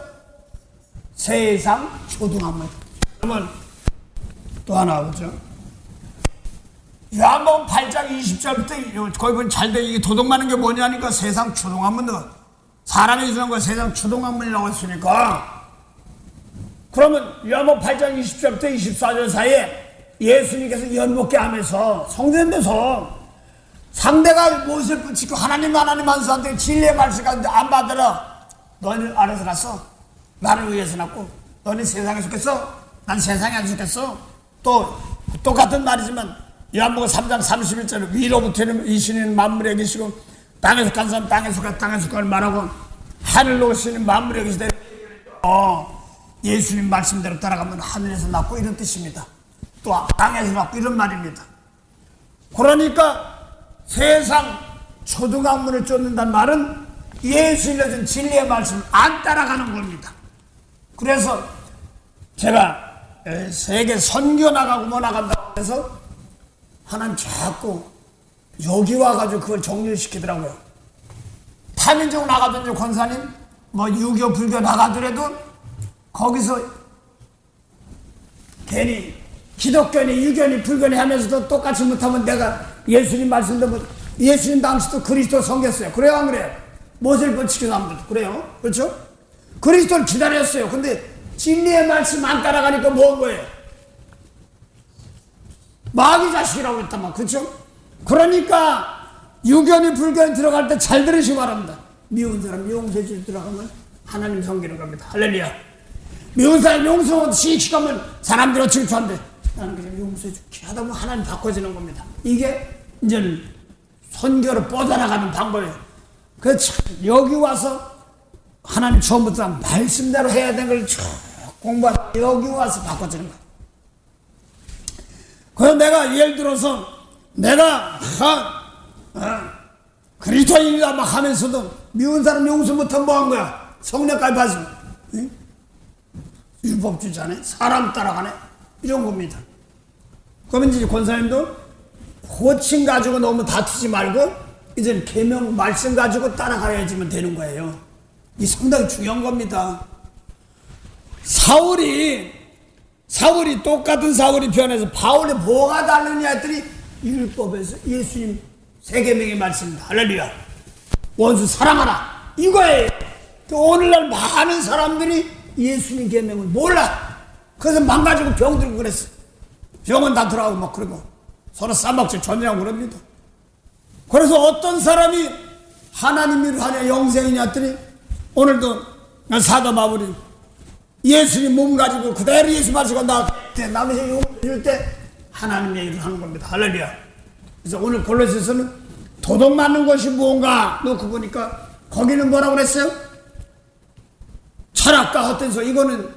세상 초등학문. 그러면 또 하나 보죠. 요한복음 8장 20절부터 거기 보면 잘돼 이게 도둑 많은 게 뭐냐니까 세상 초등학문. 사람의 유전과 세상 초등학문이라고 했으니까 그러면 요한복음 8장 20절부터 24절 사이에 예수님께서 연복케 하면서 성전에서 상대가 무엇을 붙이고 하나님 한 사람들이 진리의 말씀을 안 받으라. 너희는 아래서 났어. 나를 위해서 났고 너희는 세상에 속했어. 난 세상에 안 속했어. 또 똑같은 말이지만 요한복음 3장 31절 위로부터는 이신은 만물에 계시고 땅에 속한 사람 땅에 속할 말하고 하늘로 오시는 만물에 계시되 예수님 말씀대로 따라가면 하늘에서 낳고 이런 뜻입니다. 또 땅에서 낳고 이런 말입니다. 그러니까 세상 초등학문을 쫓는다는 말은 예수님이 준 진리의 말씀을 안 따라가는 겁니다. 그래서 제가 세계 선교 나가고 뭐 나간다고 해서 하나님 자꾸 여기 와가지고 그걸 정리시키더라고요. 타민족 나가든지 권사님 뭐 유교 불교 나가더라도 거기서 괜히 기독교니 유교니 불교니 하면서도 똑같이 못하면 내가 예수님 말씀도 뭐 예수님 당시도 그리스도 섬겼어요. 그래요 안 그래요? 모세를 번치킨 사람들도 그래요. 그렇죠? 그리스도를 기다렸어요. 근데 진리의 말씀 안 따라가니까 뭐한 거예요? 마귀 자식이라고 했단 말. 그렇죠? 그러니까 유교니 불교니 들어갈 때 잘 들으시기 바랍니다. 미운 사람 용서해 줄 들어가면 하나님 섬기는 겁니다. 할렐루야. 미운 사람 용서하고 시키면 사람들은 질투한대. 나는 그냥 용서해 줄게 하다 보면 하나님 바꿔지는 겁니다. 이게 이제 선교로 뻗어나가는 방법이에요. 그래서 여기 와서 하나님 처음부터 말씀대로 해야 되는 걸 쭉 공부하고 여기 와서 바꿔주는 거야. 그래서 내가 예를 들어서 내가 그리스도인이다 막 하면서도 미운 사람 용서 못하면 뭐 한 거야? 성례까지 받으면 응? 율법주의자네? 사람 따라가네? 이런 겁니다. 그러면 이제 권사님도 호칭 가지고 너무 다투지 말고 이제는 계명 말씀 가지고 따라가야지만 되는 거예요. 이 상당히 중요한 겁니다. 사울이 똑같은 사울이 변해서 바울이 뭐가 다르냐 했더니 율법에서 예수님 세계명의 말씀입니다. 할렐루야. 원수 사랑하라 이거예요. 오늘날 많은 사람들이 예수님 계명을 몰라. 그래서 망가지고 병들고 그랬어. 병원 다 들어가고 막 그러고 서로 싸먹지 전쟁하고 그럽니다. 그래서 어떤 사람이 하나님이로 하냐 영생이냐 했더니 오늘도 사도 바울이 예수님 몸 가지고 그대로 예수 마시고 나한테 남의 욕을 줄 때 하나님의 일을 하는 겁니다. 할렐루야. 그래서 오늘 골로새서는 도덕 맞는 것이 무언가 놓고 보니까 거기는 뭐라고 그랬어요? 철학과 헛된소. 이거는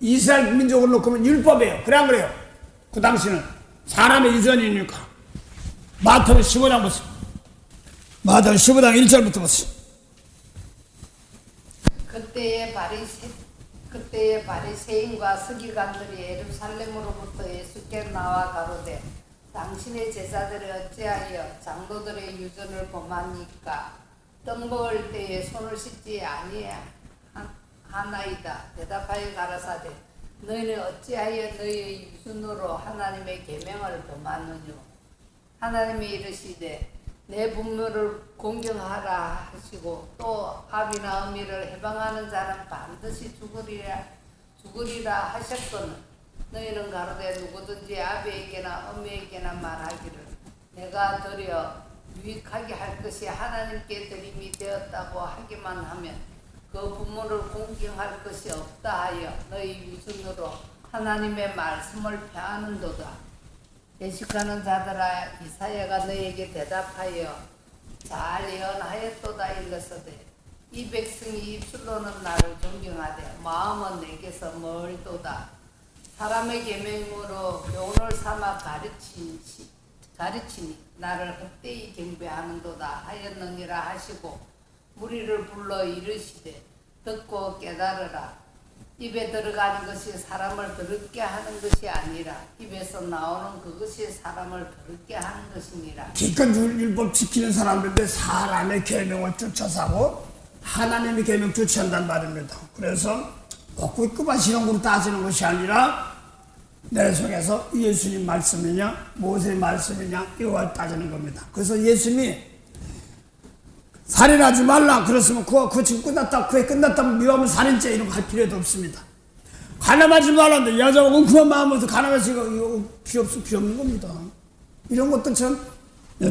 이스라엘 민족을 놓고 보면 율법이에요. 그래 안 그래요? 그 당시는 사람의 유전이니까. 마태복음 15장 보세요. 마태복음 15장 1절부터 보세요. 그때의 바리새인과 서기관들이 예루살렘으로부터 예수께 나와 가로되 당신의 제자들이 어찌하여 장로들의 유전을 범하니까 떡 먹을 때에 손을 씻지 아니하나이다. 대답하여 가라사대 너희는 어찌하여 너희의 유전으로 하나님의 계명을 범하느뇨. 하나님이 이르시되 내 부모를 공경하라 하시고 또 아비나 어미를 해방하는 자는 반드시 죽으리라 하셨거늘 너희는 가로되 누구든지 아비에게나 어미에게나 말하기를 내가 드려 유익하게 할 것이 하나님께 드림이 되었다고 하기만 하면 그 부모를 공경할 것이 없다 하여 너희 유전으로 하나님의 말씀을 폐하는도다. 예식하는 자들아 이사야가 너에게 대답하여 잘 예언하였도다 일렀으되 이 백성이 입술로는 나를 존경하되 마음은 내게서 멀도다. 사람의 계명으로 교훈을 삼아 가르치니 나를 헛되이 경배하는도다 하였느니라 하시고 무리를 불러 이르시되 듣고 깨달으라. 입에 들어가는 것이 사람을 더럽게 하는 것이 아니라 입에서 나오는 그것이 사람을 더럽게 하는 것이니라. 기껏 율법 지키는 사람들인데 사람의 계명을 쫓아서고 하나님의 계명 쫓아한단 말입니다. 그래서 먹고 있고 마시는 걸로 따지는 것이 아니라 내 속에서 예수님 말씀이냐 모세의 말씀이냐 이걸 따지는 겁니다. 그래서 예수님이 살인하지 말라 그랬으면 그거 지금 끝났다 그게 끝났다면 미워하면 살인죄 이런 거 할 필요도 없습니다. 가늠하지 말라는데 여자가 웅큼한 마음으로 가늠해서 이거 필요 없는 겁니다. 이런 것도 참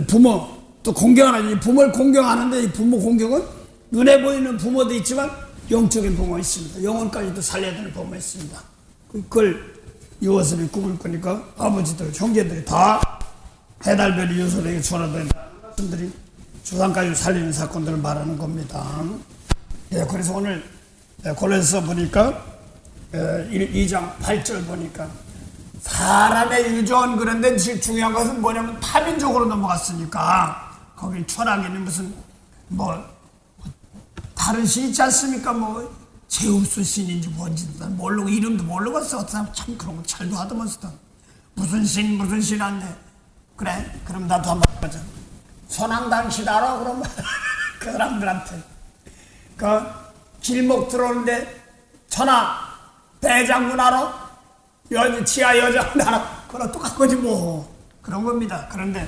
부모 또 공경하는 이 부모를 공경하는데 이 부모 공경은 눈에 보이는 부모도 있지만 영적인 부모 있습니다. 영혼까지도 살려야 되는 부모 있습니다. 그걸 요셉이 꿈을 꾸니까 아버지들 형제들이 다 해달별이 요셉에게 전화된 말씀들이 조상까지 살리는 사건들을 말하는 겁니다. 예, 그래서 오늘 골로새서 보니까 2장 8절 보니까 사람의 유전 그런데 제일 중요한 것은 뭐냐면 타민족으로 넘어갔으니까 거기 철학에는 무슨 뭐 다른 신 있지 않습니까? 뭐 제우스 신인지 뭔지 모르고 이름도 모르고 써. 참 그런 거 잘도 하더만서도 무슨 신 한데 그래 그럼 나도 한번 해보자. 선왕당신 알아? 그러면 그 사람들한테 그 길목 들어오는데 천하 대장군 알아? 지하 여장군 알아? 그거랑 똑같은 거지 뭐. 그런 겁니다. 그런데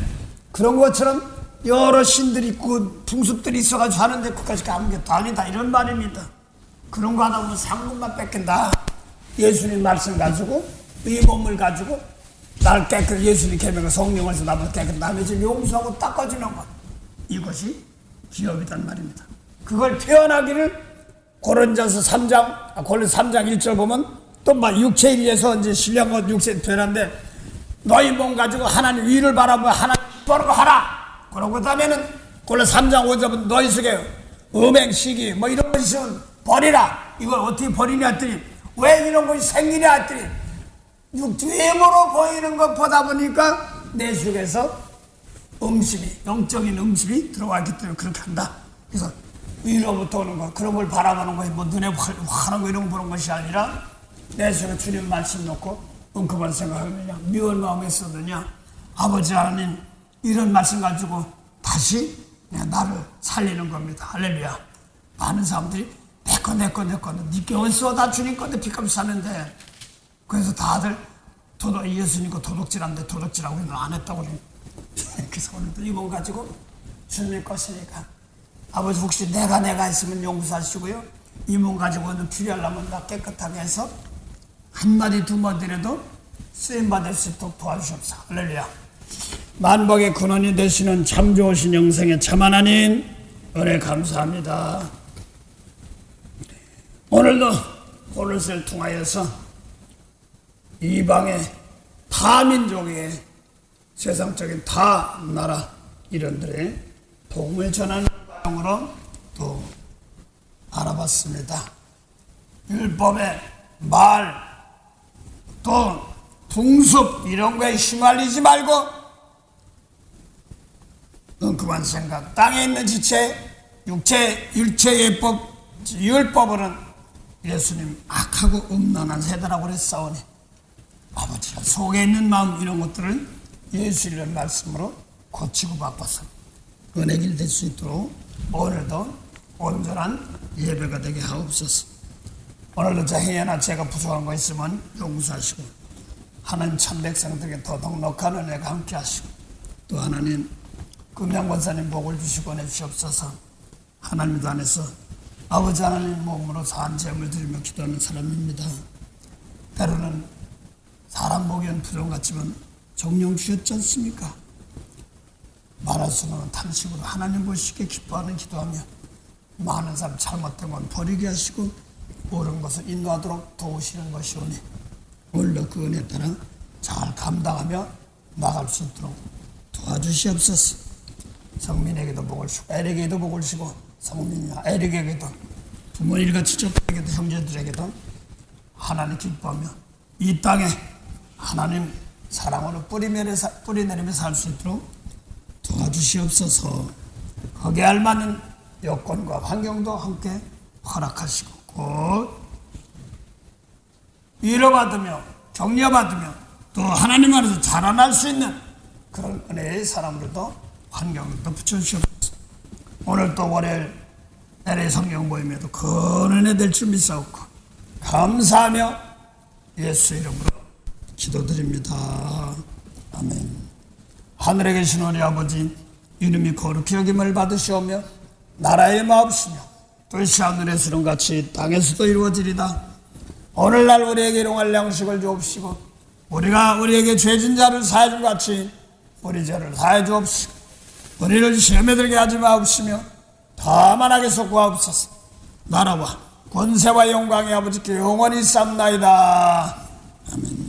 그런 것처럼 여러 신들이 있고 풍습들이 있어가지고 하는데 그까지 가는 게 아니다 이런 말입니다. 그런 거 하다 보면 상급만 뺏긴다. 예수님 말씀 가지고 이 몸을 가지고 나를 깨끗 예수님 계명을 성령에서 나를 깨끗 남의 집 용서하고 닦아주는 것 이것이 기업이란 말입니다. 그걸 표현하기를 고린도서 3장 1절 보면 또 막 육체에 의해서 이제 신령한 육체 표현한데 너희 몸 가지고 하나님 위를 바라보며 하나님 보는 거 하라. 그러고 다음에는 고린도 3장 5절 보면 너희 속에 음행 시기 뭐 이런 것이 있으면 버리라. 이걸 어떻게 버리냐 했더니 왜 이런 것이 생기냐 했더니 외모로 보이는 것 보다 보니까 내 속에서 음식이, 영적인 음식이 들어왔기 때문에 그렇게 한다. 그래서 위로부터 오는 것, 그런 걸 바라보는 것이 뭐 눈에 환한 거 이런 거 보는 것이 아니라 내 속에 주님 말씀 놓고 엉큼한 생각하느냐, 미운 마음에 쓰느냐, 아버지 하나님 이런 말씀 가지고 다시 나를 살리는 겁니다. 할렐루야. 많은 사람들이 내 거 니께 어디서 다 주님 건데 빚값 사는데 그래서 다들 예수님 거 도둑질한데 도둑질하고 안 했다고 그래. 그래서 오늘도 이몸 가지고 주님 것이니까 아버지 혹시 내가 있으면 용서하시고요. 이 몸 가지고 오늘 필요하려면 나 깨끗하게 해서 한마디 두마디라도 쓰임받을 수 있도록 도와주시옵소서. 할렐루야. 만복의 근원이 되시는 참 좋으신 영생의 참 하나님 은혜 감사합니다. 오늘도 고를세를 통하여서 이방의 타민족의 세상적인 타 나라 이런들의 복음을 전하는 과정으로 또 알아봤습니다. 율법의 말, 또 풍습 이런 거에 휘말리지 말고 그만 생각, 땅에 있는 지체, 율체의 율법으로는 예수님 악하고 음란한 세대라고 그랬사오니 아버지가 속에 있는 마음 이런 것들을 예수님의 말씀으로 고치고 바꿔서 은혜길 될 수 있도록 오늘도 온전한 예배가 되게 하옵소서. 오늘도 저 행여나 제가 부족한 거 있으면 용서하시고 하나님 참 백성들에게 더 넉넉한 은혜가 함께 하시고 또 하나님 금양 권사님 복을 주시고 내주시옵소서. 하나님도 안에서 아버지 하나님 몸으로 사한 제물 드리며 기도하는 사람입니다. 때로는 사람 보기엔 부정 같지만 정령 주셨지 않습니까? 말할 수는 없는 탄식으로 하나님 보시기에 기뻐하는 기도하며 많은 사람 잘못된 건 버리게 하시고 옳은 것을 인도하도록 도우시는 것이오니 오늘도 그 은혜에 따라 잘 감당하며 나갈 수 있도록 도와주시옵소서. 성민에게도 복을 주시고 에릭에게도 복을 주시고 성민이나 에릭에게도 부모 일같이 족에게도 형제들에게도 하나님 기뻐하며 이 땅에 하나님 사랑으로 뿌리내리며 살 수 있도록 도와주시옵소서. 거기에 알맞는 여건과 환경도 함께 허락하시고 곧 위로받으며 격려받으며 또 하나님 안에서 자라날 수 있는 그런 은혜의 사람으로도 환경을 또 붙여주시옵소서. 오늘 또 월요일 LA 성경 모임에도 큰 은혜 될 줄 믿사옵고 감사하며 예수 이름으로 기도드립니다. 아멘. 하늘에 계신 우리 아버지 이름이 거룩히 여김을 받으시오며 나라의 마옵시며 뜻이 하늘에서는 같이 땅에서도 이루어지리다. 오늘날 우리에게 일용할 양식을 주옵시고 우리가 우리에게 죄진 자를 사해 준 같이 우리 죄를 사해 주옵시고 우리를 시험에 들게 하지 마옵시며 다만 악에서 구하옵소서. 나라와 권세와 영광의 아버지께 영원히 쌉나이다. 아멘.